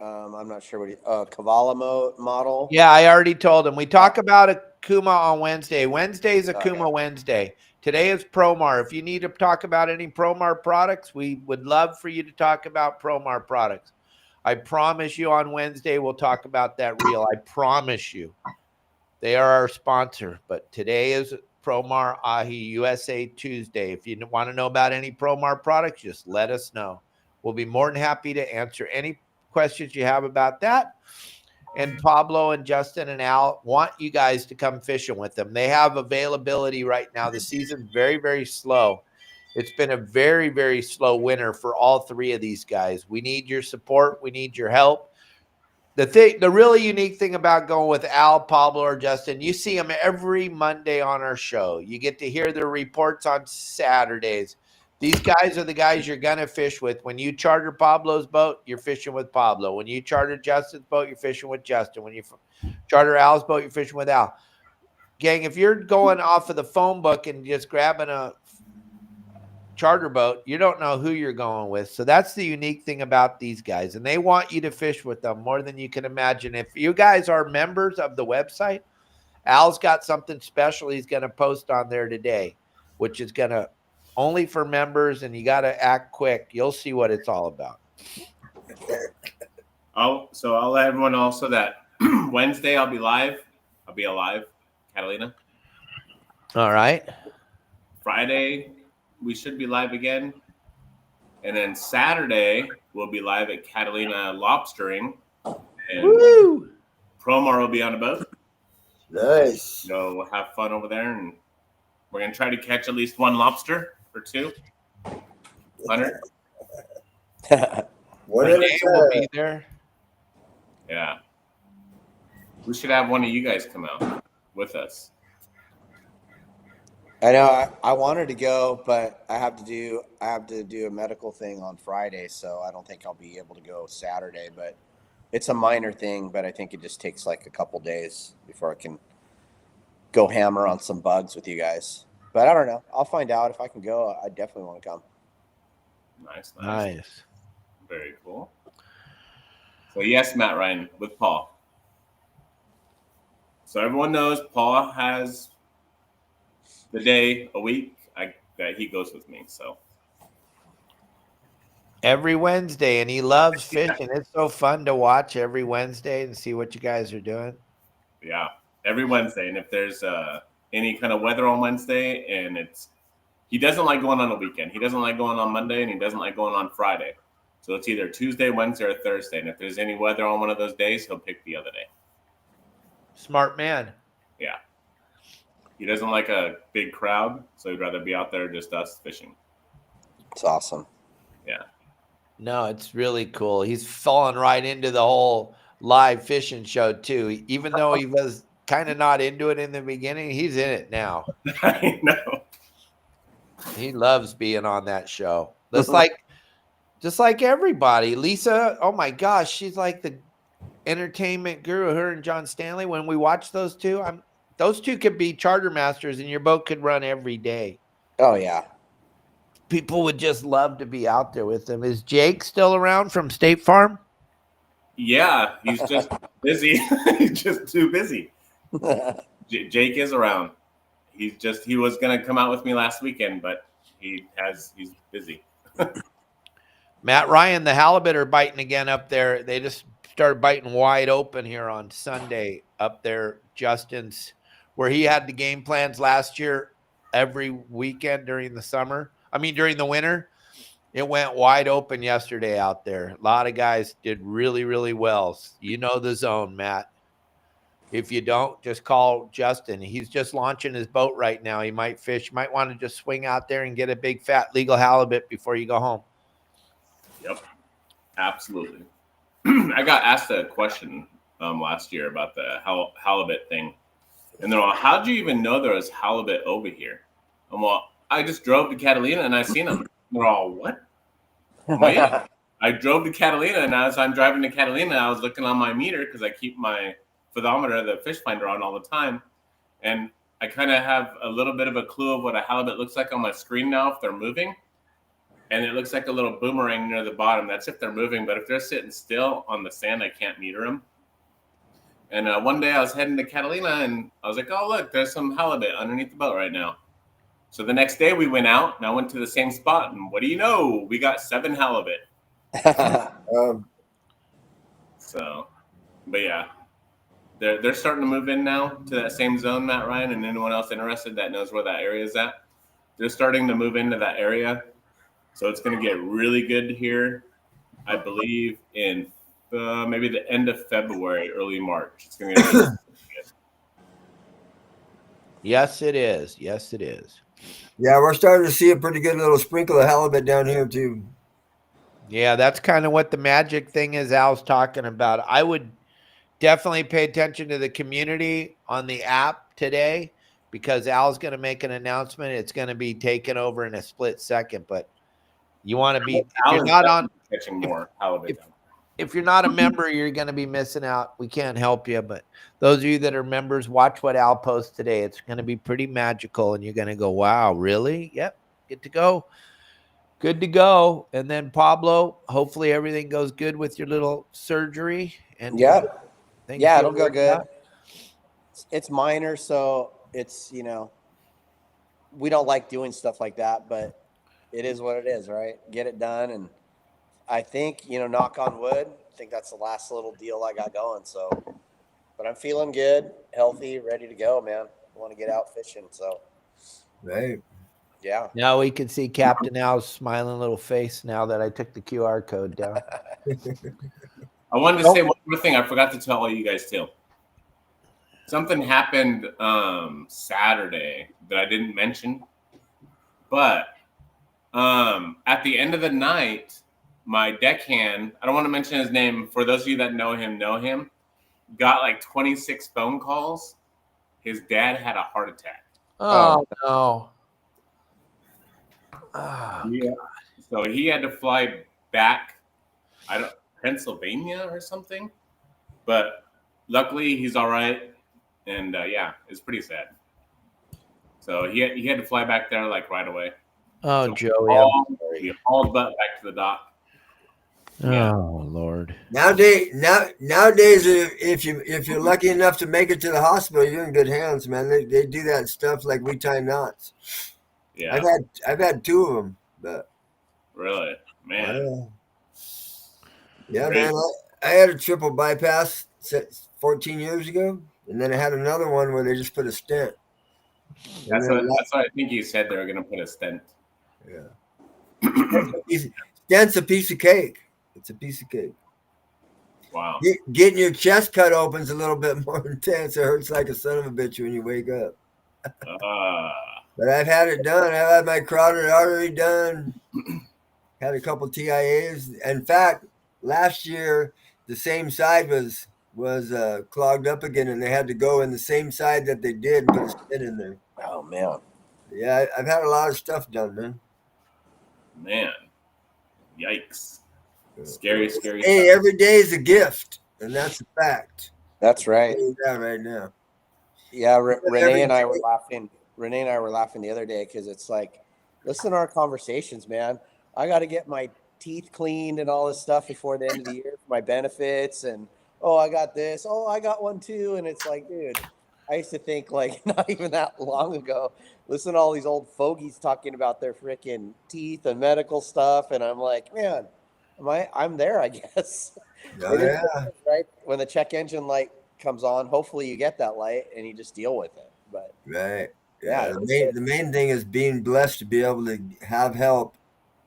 I'm not sure what Cavallo model. Yeah, I already told him. We talk about Akuma on Wednesday. Wednesday is Akuma Okay. Wednesday. Today is Promar. If you need to talk about any Promar products, we would love for you to talk about Promar products. I promise you on Wednesday we'll talk about that reel. I promise you. They are our sponsor. But today is Promar Ahi USA Tuesday. If you want to know about any Promar products, just let us know. We'll be more than happy to answer any questions you have about that. And Pablo and Justin and Al want you guys to come fishing with them. They have availability right now. The season's very, very slow. It's been a very, very slow winter for all three of these guys. We need your support. We need your help. The really unique thing about going with Al, Pablo, or Justin, you see them every Monday on our show. You get to hear their reports on Saturdays. These guys are the guys you're going to fish with. When you charter Pablo's boat, you're fishing with Pablo. When you charter Justin's boat, you're fishing with Justin. When you charter Al's boat, you're fishing with Al. Gang, if you're going off of the phone book and just grabbing a charter boat, you don't know who you're going with. So that's the unique thing about these guys. And they want you to fish with them more than you can imagine. If you guys are members of the website, Al's got something special he's going to post on there today, which is going to only for members, and you got to act quick. You'll see what it's all about. So I'll let everyone know also that Wednesday I'll be live. I'll be alive, Catalina. All right. Friday, we should be live again. And then Saturday, we'll be live at Catalina Lobstering. And Woo! Promar will be on a boat. Nice. So we'll have fun over there. And we're going to try to catch at least one lobster or two. 100. What Renee will be there. Yeah. We should have one of you guys come out with us. I know I wanted to go, but I have to do a medical thing on Friday, so I don't think I'll be able to go Saturday. But it's a minor thing, but I think it just takes like a couple days before I can go hammer on some bugs with you guys. But I don't know. I'll find out if I can go. I definitely want to come. Nice. Very cool. So yes, Matt Ryan with Paul. So everyone knows Paul has the day a week that he goes with me. So Every Wednesday, and he loves fishing. It's so fun to watch every Wednesday and see what you guys are doing. yeah, every Wednesday. And if there's any kind of weather on Wednesday, and he doesn't like going on a weekend. He doesn't like going on Monday, and he doesn't like going on Friday. So it's either Tuesday, Wednesday, or Thursday. And if there's any weather on one of those days, he'll pick the other day. Smart man. Yeah. He doesn't like a big crowd, so he'd rather be out there just us fishing. It's awesome. Yeah. No, it's really cool. He's fallen right into the whole live fishing show too. Even though he was kind of not into it in the beginning, he's in it now. I know. He loves being on that show. Just like everybody. Lisa, oh my gosh, she's like the entertainment guru. Her and John Stanley. When we watch those two, those two could be charter masters, and your boat could run every day. Oh yeah. People would just love to be out there with them. Is Jake still around from State Farm? Yeah, he's just busy. He's just too busy. Jake is around. He was gonna come out with me last weekend, but he's busy. Matt Ryan, the halibut are biting again up there. They just started biting wide open here on Sunday up there. Justin's, where he had the game plans last year every weekend during the winter. It went wide open yesterday out there. A lot of guys did really, really well. You know the zone, Matt. If you don't, just call Justin. He's just launching his boat right now. He might fish. Might want to just swing out there and get a big, fat, legal halibut before you go home. Yep, absolutely. I got asked a question last year about the halibut thing. And they're all, how'd you even know there was halibut over here? I'm all, I just drove to Catalina and I seen them. They're all, what? Well, yeah. I drove to Catalina, and as I'm driving to Catalina, I was looking on my meter because I keep my photometer, the fish finder, on all the time. And I kind of have a little bit of a clue of what a halibut looks like on my screen now if they're moving. And it looks like a little boomerang near the bottom. That's if they're moving. But if they're sitting still on the sand, I can't meter them. And one day I was heading to Catalina, and I was like, oh, look, there's some halibut underneath the boat right now. So the next day we went out, and I went to the same spot. And what do you know? We got 7 halibut. So, but yeah. They're starting to move in now to that same zone, Matt Ryan, and anyone else interested that knows where that area is at. They're starting to move into that area. So it's going to get really good here, I believe, in maybe the end of February, early March. It's going to get really good. Yes, it is. Yes, it is. Yeah, we're starting to see a pretty good little sprinkle of halibut down here, too. Yeah, that's kind of what the magic thing is Al's talking about. I would definitely pay attention to the community on the app today because Al's going to make an announcement. It's going to be taken over in a split second, but you want to be, if you're not on, catching more halibut. If you're not a member, you're going to be missing out. We can't help you, but those of you that are members, watch what Al posts today. It's going to be pretty magical, and you're going to go, wow, really? Yep, get to go. Good to go. And then Pablo, hopefully everything goes good with your little surgery. And yeah, it'll go good. Out. It's minor, so it's, we don't like doing stuff like that, but it is what it is, right? Get it done. And I think, knock on wood, I think that's the last little deal I got going. So, but I'm feeling good, healthy, ready to go, man. I want to get out fishing. So, right. Yeah. Now we can see Captain Al's smiling little face now that I took the QR code down. I wanted to say one more thing. I forgot to tell all you guys too. Something happened Saturday that I didn't mention, but at the end of the night, my deckhand, I don't want to mention his name. For those of you that know him, got like 26 phone calls. His dad had a heart attack. Oh, no. Oh, Yeah. So he had to fly back, Pennsylvania or something. But luckily he's all right. And yeah, it's pretty sad. So he had to fly back there like right away. Oh, So Joey. we hauled butt back to the dock. Yeah. Oh, Lord. Nowadays, if you're lucky enough to make it to the hospital, you're in good hands, man. They do that stuff like we tie knots. Yeah. I've had 2 of them, but really, man. Yeah, man. I had a triple bypass 14 years ago, and then I had another one where they just put a stent. That's what I think you said they were going to put a stent. Yeah. Stent's a piece of cake. It's a piece of cake. Wow. Getting your chest cut open is a little bit more intense. It hurts like a son of a bitch when you wake up. But I've had it done. I've had my carotid artery done. Had a couple TIAs. In fact, last year the same side was clogged up again, and they had to go in the same side that they did and put a stent in there. Oh man. Yeah, I've had a lot of stuff done, man. Man, yikes! Scary Hey, stuff. every day is a gift, and that's a fact. That's right. That right now. Yeah, Renee and I were laughing. Renee and I were laughing the other day because it's like, listen to our conversations, man. I got to get my teeth cleaned and all this stuff before the end of the year for my benefits, and I got this. Oh, I got one too, and it's like, dude, I used to think like not even that long ago. Listen to all these old fogies talking about their freaking teeth and medical stuff, and I'm like, man, I'm there, I guess. Oh, yeah. Right when the check engine light comes on, hopefully you get that light and you just deal with it. But right, yeah. The main thing is being blessed to be able to have help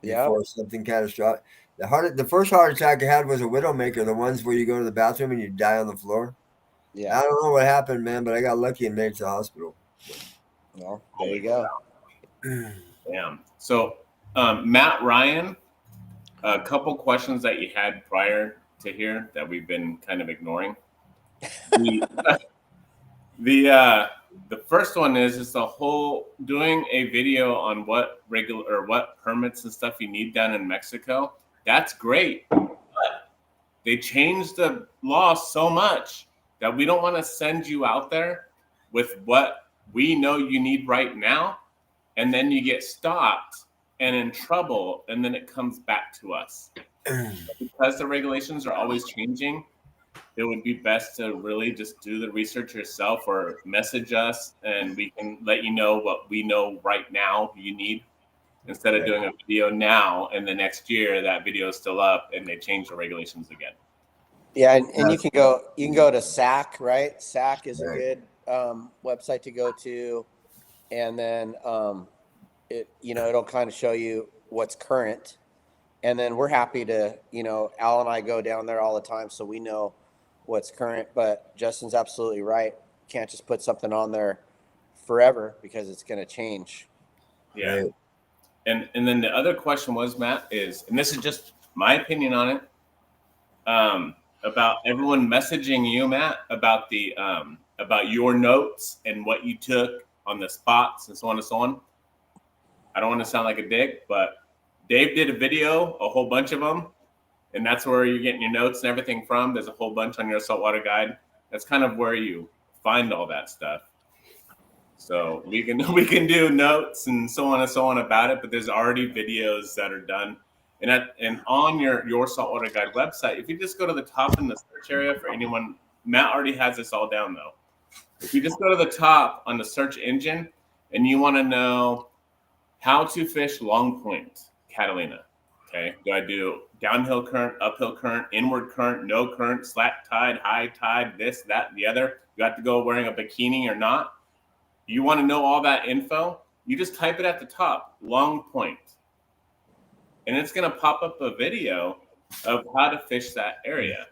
before something catastrophic. The first heart attack I had was a widowmaker. The ones where you go to the bathroom and you die on the floor. Yeah, I don't know what happened, man, but I got lucky and made it to the hospital. Well, there you go. Damn. So, Matt Ryan, a couple questions that you had prior to here that we've been kind of ignoring. The first one is the whole doing a video on what permits and stuff you need done in Mexico. That's great, but they changed the law so much that we don't want to send you out there with what we know you need right now, and then you get stopped and in trouble, and then it comes back to us. Because the regulations are always changing, it would be best to really just do the research yourself or message us, and we can let you know what we know right now you need, instead of doing a video now and the next year that video is still up and they change the regulations again. Yeah, and you can go to SAC, right? SAC is a good website to go to, and then it'll kind of show you what's current, and then we're happy to, Al and I go down there all the time, so we know what's current. But Justin's absolutely right. Can't just put something on there forever because it's going to change. Yeah. Right. And then the other question was, Matt, and this is just my opinion on it, about everyone messaging you, Matt, about the about your notes and what you took on the spots and so on and so on. I don't want to sound like a dick, but Dave did a video, a whole bunch of them, and that's where you're getting your notes and everything from. There's a whole bunch on your saltwater guide. That's kind of where you find all that stuff. So we can do notes and so on about it, but there's already videos that are done. And on your Saltwater Guide website, if you just go to the top in the search area for anyone, Matt already has this all down though. If you just go to the top on the search engine and you want to know how to fish long point Catalina, okay? Do I do downhill current, uphill current, inward current, no current, slack tide, high tide, this, that, and the other? You have to go wearing a bikini or not? You want to know all that info? You just type it at the top, long point, and it's going to pop up a video of how to fish that area.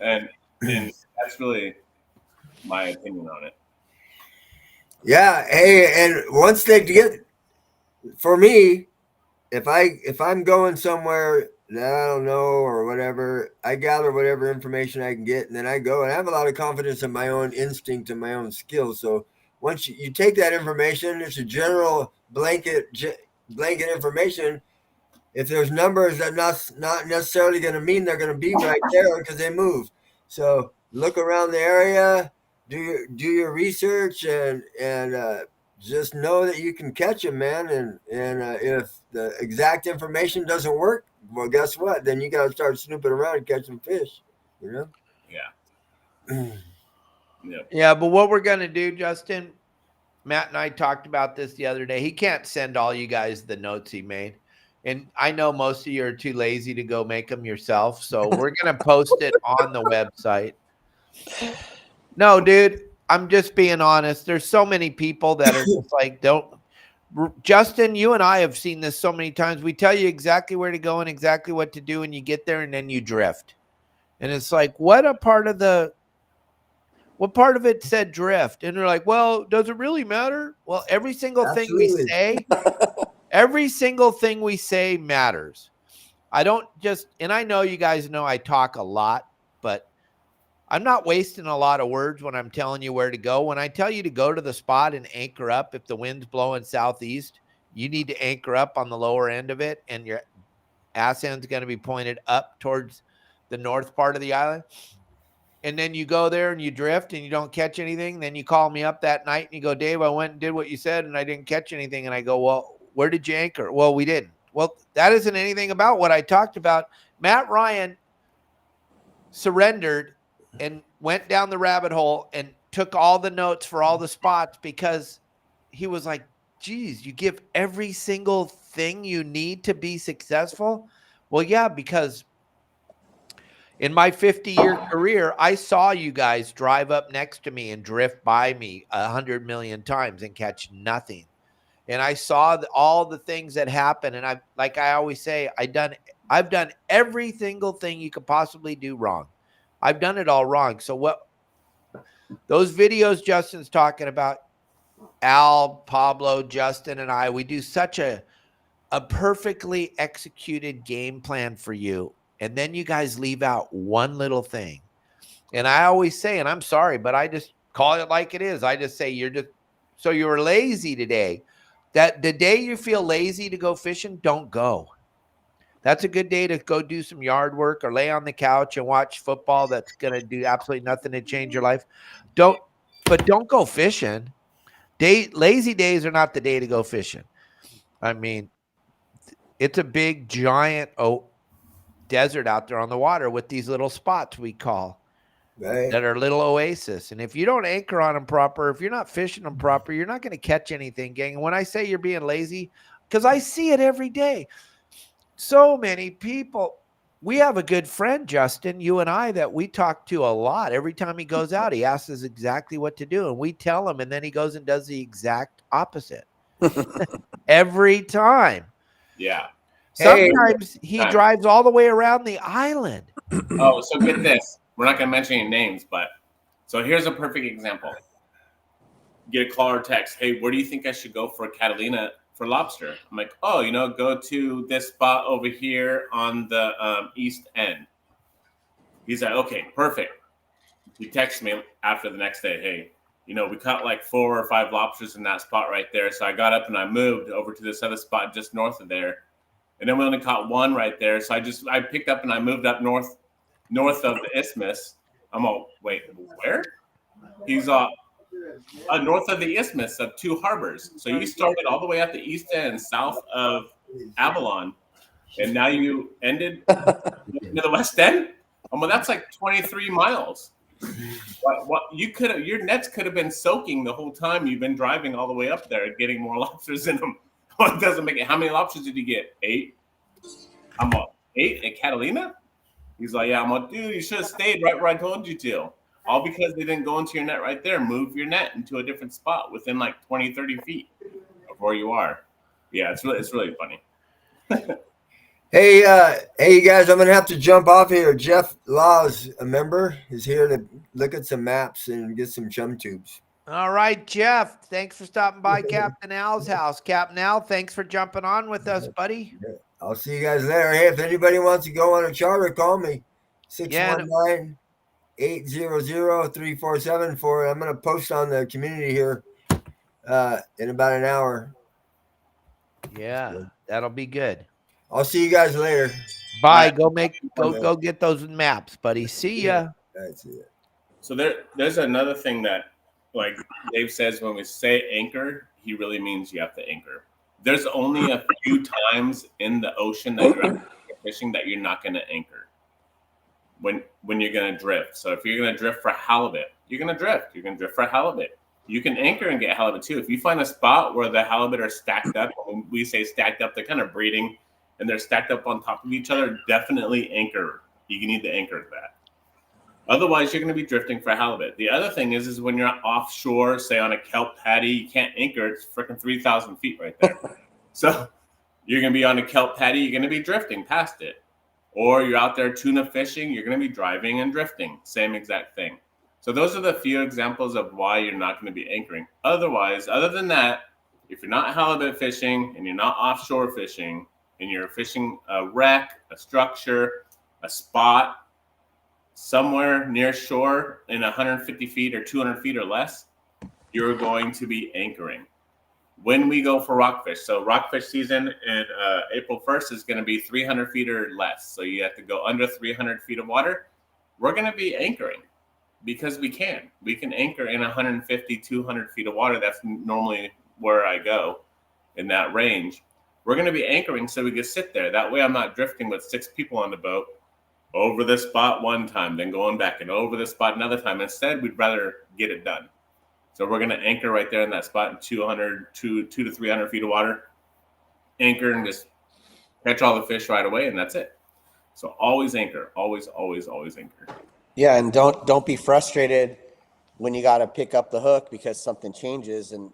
And that's really my opinion on it. Yeah. Hey, and once they get, for me, if I'm going somewhere that I don't know or whatever, I gather whatever information I can get, and then I go. And I have a lot of confidence in my own instinct and my own skills. So once you take that information, it's a general blanket information. If there's numbers that not necessarily going to mean they're going to be right there because they move. So look around the area, do your research, and just know that you can catch them, man. And if the exact information doesn't work, well, guess what? Then you got to start snooping around and catching fish. You know? Yeah. Yeah. Yeah, but what we're gonna do, Justin, Matt and I talked about this the other day. He can't send all you guys the notes he made. And I know most of you are too lazy to go make them yourself. So we're going to post it on the website. No, dude, I'm just being honest. There's so many people that are just like, Justin, you and I have seen this so many times. We tell you exactly where to go and exactly what to do, and you get there and then you drift. And it's like, what part of it said drift? And they're like, well, does it really matter? Well, every single thing we say matters. I don't just, and I know you guys know I talk a lot, but I'm not wasting a lot of words when I'm telling you where to go. When I tell you to go to the spot and anchor up, if the wind's blowing southeast, you need to anchor up on the lower end of it, and your ass end's going to be pointed up towards the north part of the island. And then you go there and you drift and you don't catch anything. Then you call me up that night and you go, Dave, I went and did what you said and I didn't catch anything. And I go, well, where did you anchor? Well, we didn't. Well, that isn't anything about what I talked about. Matt Ryan surrendered and went down the rabbit hole and took all the notes for all the spots because he was like, geez, you give every single thing you need to be successful. Well, yeah, because in my 50-year career, I saw you guys drive up next to me and drift by me 100 million times and catch nothing. And I saw all the things that happen. And like I always say, I've done every single thing you could possibly do wrong. I've done it all wrong. So what those videos Justin's talking about, Al, Pablo, Justin, and I, we do such a perfectly executed game plan for you. And then you guys leave out one little thing. And I always say, and I'm sorry, but I just call it like it is. I just say so you were lazy today. That the day you feel lazy to go fishing, don't go. That's a good day to go do some yard work or lay on the couch and watch football. That's going to do absolutely nothing to change your life. Don't go fishing. Lazy days are not the day to go fishing. I mean, it's a big, giant desert out there on the water with these little spots we call that are little oasis. And if you don't anchor on them proper, if you're not fishing them proper, you're not going to catch anything, gang. And when I say you're being lazy, because I see it every day. So many people. We have a good friend, Justin, you and I, that we talk to a lot. Every time he goes out, he asks us exactly what to do. And we tell him, and then he goes and does the exact opposite. Every time. Yeah. Sometimes he drives all the way around the island. Oh, so get this. We're not going to mention any names, but so here's a perfect example. Get a call or text. Hey, where do you think I should go for Catalina for lobster? I'm like, go to this spot over here on the east end. He's like, okay, perfect. He texts me after the next day. Hey, we caught like 4 or 5 lobsters in that spot right there. So I got up and I moved over to this other spot just north of there. And then we only caught 1 right there. So I picked up and I moved up north of the isthmus. I'm all, wait, where? He's north of the isthmus of 2 harbors. So you started all the way at the east end, south of Avalon, and now you ended near the west end? Well, that's like 23 miles. What your nets could have been soaking the whole time you've been driving all the way up there, getting more lobsters in them. It doesn't make it. How many lobsters did you get? 8. I'm all, 8 at Catalina? He's like, yeah. I'm like, dude, you should have stayed right where I told you to. All because they didn't go into your net right there. Move your net into a different spot within like 20, 30 feet of before you are. Yeah, it's really funny. Hey, you guys, I'm gonna have to jump off here. Jeff Laws, a member, is here to look at some maps and get some chum tubes. All right, Jeff. Thanks for stopping by Captain Al's house. Captain Al, thanks for jumping on with us, buddy. I'll see you guys later. Hey, if anybody wants to go on a charter, call me. Yeah, 619-800-3474. I'm gonna post on the community here in about an hour. Yeah, that'll be good. I'll see you guys later. Bye. Right. Go get those maps, buddy. See ya. That's it. So there's another thing that, like Dave says, when we say anchor, he really means you have to anchor. There's only a few times in the ocean that you're fishing that you're not going to anchor when you're going to drift. So if you're going to drift for halibut, you're going to drift. You're going to drift for halibut. You can anchor and get halibut too. If you find a spot where the halibut are stacked up, when we say stacked up, they're kind of breeding and they're stacked up on top of each other, definitely anchor. You need to anchor that. Otherwise, you're going to be drifting for halibut. The other thing is when you're offshore, say on a kelp patty, you can't anchor. It's freaking 3,000 feet right there. So you're going to be on a kelp patty. You're going to be drifting past it. Or you're out there tuna fishing. You're going to be driving and drifting. Same exact thing. So those are the few examples of why you're not going to be anchoring. Otherwise, other than that, if you're not halibut fishing and you're not offshore fishing and you're fishing a wreck, a structure, a spot, somewhere near shore in 150 feet or 200 feet or less, you're going to be anchoring. When we go for rockfish, so rockfish season in April 1st is going to be 300 feet or less. So you have to go under 300 feet of water. We're going to be anchoring because we can. We can anchor in 150, 200 feet of water. That's normally where I go in that range. We're going to be anchoring so we can sit there. That way I'm not drifting with 6 people on the boat over this spot one time, then going back and over this spot another time. Instead, we'd rather get it done. So we're going to anchor right there in that spot in 2 to 300 feet of water. Anchor and just catch all the fish right away, and that's it. So always anchor. Always, always, always anchor. Yeah, and don't be frustrated when you got to pick up the hook because something changes. And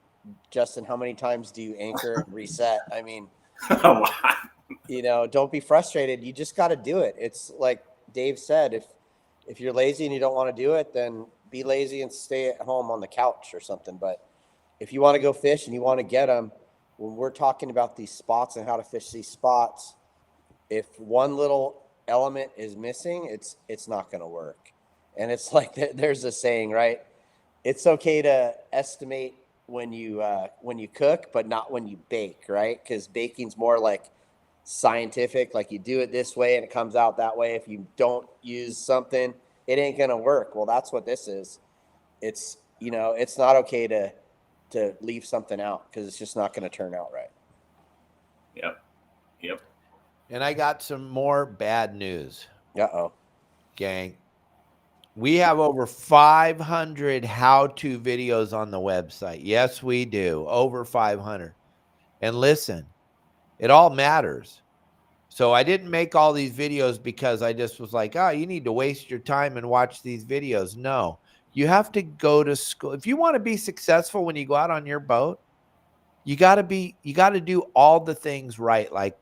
Justin, how many times do you anchor and reset? I mean, don't be frustrated. You just got to do it. It's like Dave said, if you're lazy and you don't want to do it, then be lazy and stay at home on the couch or something. But if you want to go fish and you want to get them, when we're talking about these spots and how to fish these spots, if one little element is missing, it's not going to work. And it's like there's a saying, right? It's okay to estimate when you cook, but not when you bake, right? Because baking's more like scientific, like you do it this way and it comes out that way. If you don't use something, it ain't gonna work. Well, that's what this is. It's it's not okay to leave something out because it's just not gonna turn out right. Yep. And I got some more bad news. Uh-oh. Gang. We have over 500 how-to videos on the website. Yes, we do. Over 500. And listen, it all matters. So I didn't make all these videos because I just was like, you need to waste your time and watch these videos. No, you have to go to school. If you want to be successful when you go out on your boat, you got to do all the things right. Like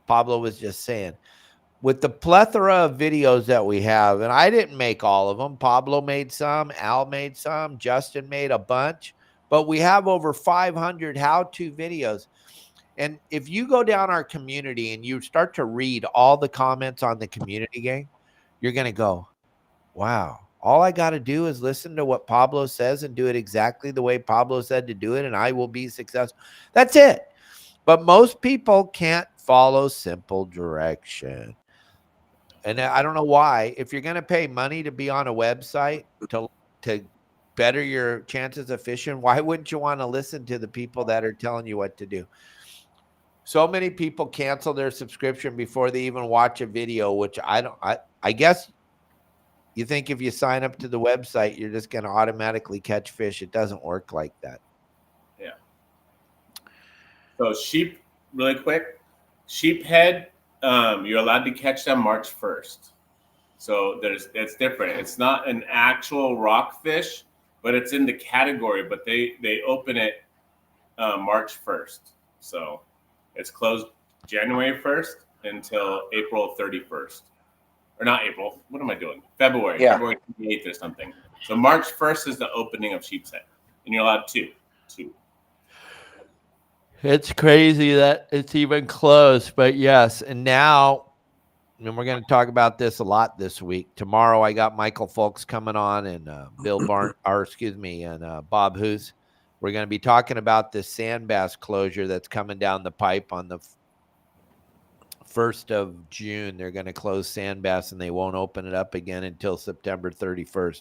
Pablo was just saying, with the plethora of videos that we have, and I didn't make all of them. Pablo made some, Al made some, Justin made a bunch, but we have over 500 how-to videos. And if you go down our community and you start to read all the comments on the community gang, you're going to go, wow, all I got to do is listen to what Pablo says and do it exactly the way Pablo said to do it, and I will be successful. That's it. But most people can't follow simple direction. And I don't know why. If you're going to pay money to be on a website to better your chances of fishing, why wouldn't you want to listen to the people that are telling you what to do? So many people cancel their subscription before they even watch a video, which I guess you think if you sign up to the website, you're just going to automatically catch fish. It doesn't work like that. Yeah. So sheep, really quick, sheephead, you're allowed to catch them March 1st. So it's different. It's not an actual rockfish, but it's in the category, but they open it March 1st. So it's closed January 1st until April 31st. Or not April. What am I doing? February. Yeah. February 28th or something. So March 1st is the opening of Sheep's Head. And you're allowed two. It's crazy that it's even close, but yes. And now, and we're going to talk about this a lot this week. Tomorrow, I got Michael Folks coming on and and Bob Hoos. We're going to be talking about this sand bass closure that's coming down the pipe on the 1st of June. They're going to close sand bass and they won't open it up again until September 31st.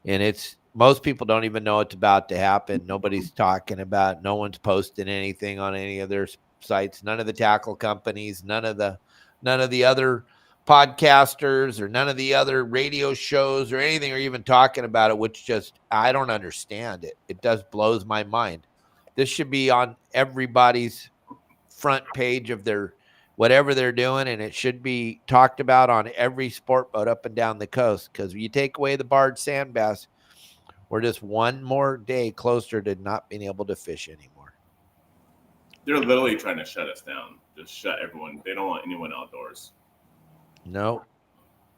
And it's most people don't even know it's about to happen. Nobody's talking about it. No one's posting anything on any of their sites. None of the tackle companies, none of the other podcasters or none of the other radio shows or anything are even talking about it, which just, I don't understand it. It just blows my mind. This should be on everybody's front page of their whatever they're doing, and it should be talked about on every sport boat up and down the coast, because you take away the barred sand bass, we're just one more day closer to not being able to fish anymore. They're literally trying to shut us down. Just shut everyone. They don't want anyone outdoors. No.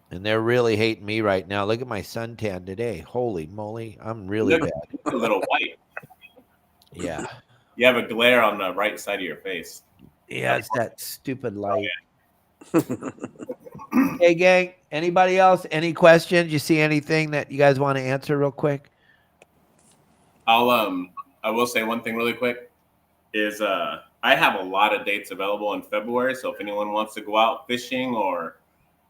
And they're really hating me right now. Look at my suntan today. Holy moly. I'm really bad. A little white. Yeah. You have a glare on the right side of your face. Yeah, it's that stupid light. Hey, gang, anybody else? Any questions? You see anything that you guys want to answer real quick? I will say one thing really quick is I have a lot of dates available in February. So if anyone wants to go out fishing, or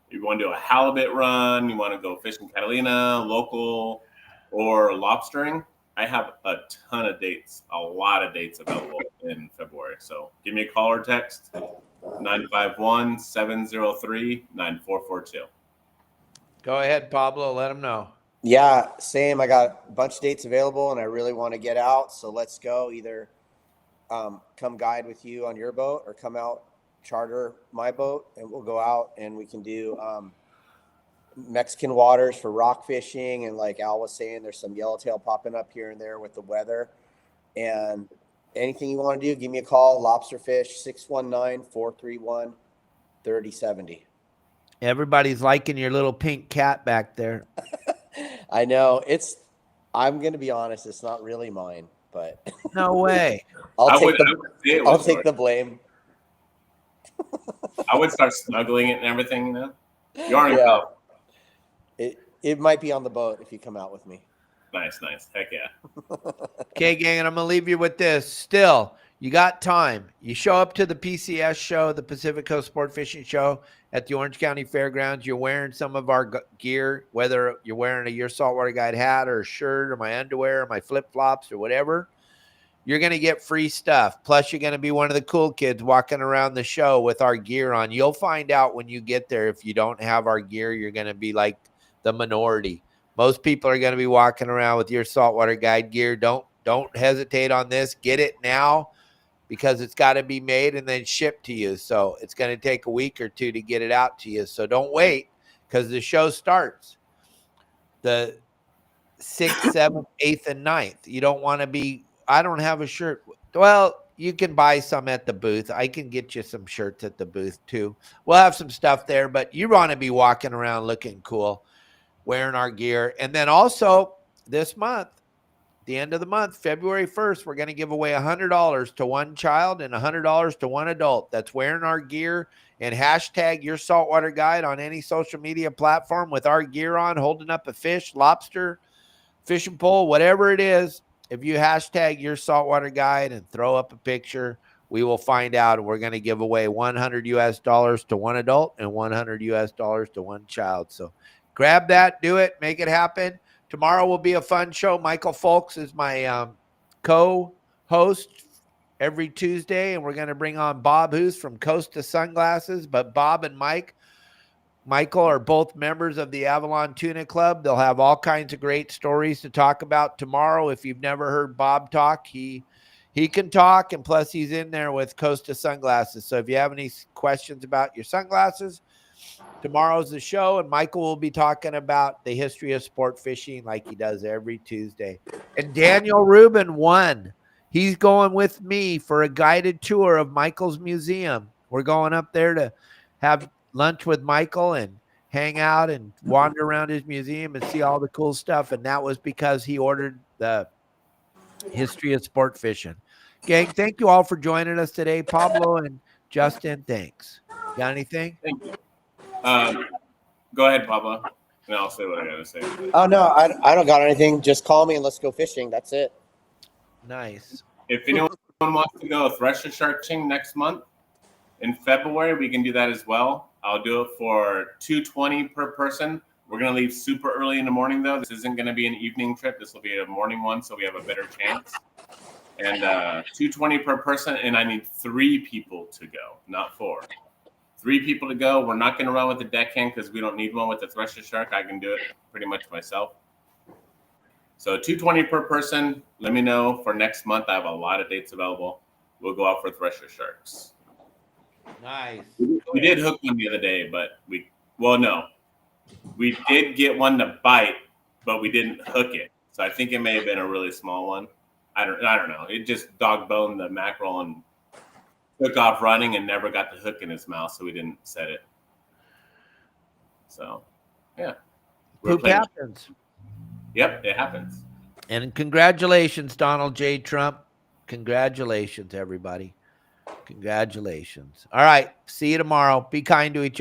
you want to do a halibut run, you want to go fishing Catalina, local, or lobstering, I have a ton of dates, a lot of dates available in February. So give me a call or text, 951-703-9442. Go ahead, Pablo. Let them know. Yeah, same. I got a bunch of dates available and I really want to get out. So let's go either come guide with you on your boat or come out, charter my boat, and we'll go out and we can do Mexican waters for rock fishing. And like Al was saying, there's some yellowtail popping up here and there with the weather. And anything you want to do, give me a call. Lobster fish, 619-431-3070. Everybody's liking your little pink cat back there. I know I'm going to be honest. It's not really mine, but No way. I'll take the blame. I would start snuggling it and everything, you know? You already know. It might be on the boat if you come out with me. Nice. Heck yeah. Okay, gang, and I'm going to leave you with this. Still, you got time. You show up to the PCS show, the Pacific Coast Sport Fishing Show at the Orange County Fairgrounds. You're wearing some of our gear, whether you're wearing a Your Saltwater Guide hat or a shirt or my underwear or my flip-flops or whatever. You're going to get free stuff. Plus, you're going to be one of the cool kids walking around the show with our gear on. You'll find out when you get there, if you don't have our gear, you're going to be like the minority. Most people are going to be walking around with Your Saltwater Guide gear. Don't hesitate on this. Get it now, because it's got to be made and then shipped to you. So it's going to take a week or two to get it out to you. So don't wait, because the show starts the 6th, 7th, 8th, and 9th. You don't want to be, I don't have a shirt. Well, you can buy some at the booth. I can get you some shirts at the booth too. We'll have some stuff there, but you want to be walking around looking cool, wearing our gear. And then also this month, the end of the month, February 1st, we're going to give away $100 to one child and $100 to one adult that's wearing our gear, and hashtag Your Saltwater Guide on any social media platform with our gear on, holding up a fish, lobster, fishing pole, whatever it is. If you hashtag Your Saltwater Guide and throw up a picture, we will find out, and we're going to give away $100 to one adult and $100 to one child. So grab that, do it, make it happen. Tomorrow will be a fun show. Michael Folks is my co-host every Tuesday, and we're going to bring on Bob Hoos from Coast to Sunglasses. But Bob and Michael are both members of the Avalon Tuna Club. They'll have all kinds of great stories to talk about tomorrow. If you've never heard Bob talk, he can talk, and plus he's in there with Coast to Sunglasses. So if you have any questions about your sunglasses, tomorrow's the show, and Michael will be talking about the history of sport fishing like he does every Tuesday. And Daniel Rubin won. He's going with me for a guided tour of Michael's museum. We're going up there to have lunch with Michael and hang out and wander around his museum and see all the cool stuff. And that was because he ordered the history of sport fishing. Gang, thank you all for joining us today. Pablo and Justin, thanks. Got anything? Thank you. Go ahead, Pablo, and I'll say what I gotta say. Oh no, I don't got anything. Just call me and let's go fishing. That's it. Nice. If anyone wants to go thresher sharking next month in February, we can do that as well. I'll do it for $220 per person. We're gonna leave super early in the morning though. This isn't gonna be an evening trip. This will be a morning one, so we have a better chance. And $220 per person, and I need 3 people to go, not 4. 3 people to go. We're not gonna run with the deckhand because we don't need one with the thresher shark. I can do it pretty much myself. So $220 per person. Let me know for next month. I have a lot of dates available. We'll go out for thresher sharks. Nice. We did hook one the other day, but we did get one to bite, but we didn't hook it. So I think it may have been a really small one. I don't know. It just dog boned the mackerel and took off running and never got the hook in his mouth, so we didn't set it. So yeah. Poop happens. Yep, it happens. And congratulations, Donald J. Trump. Congratulations, everybody. Congratulations. All right. See you tomorrow. Be kind to each other.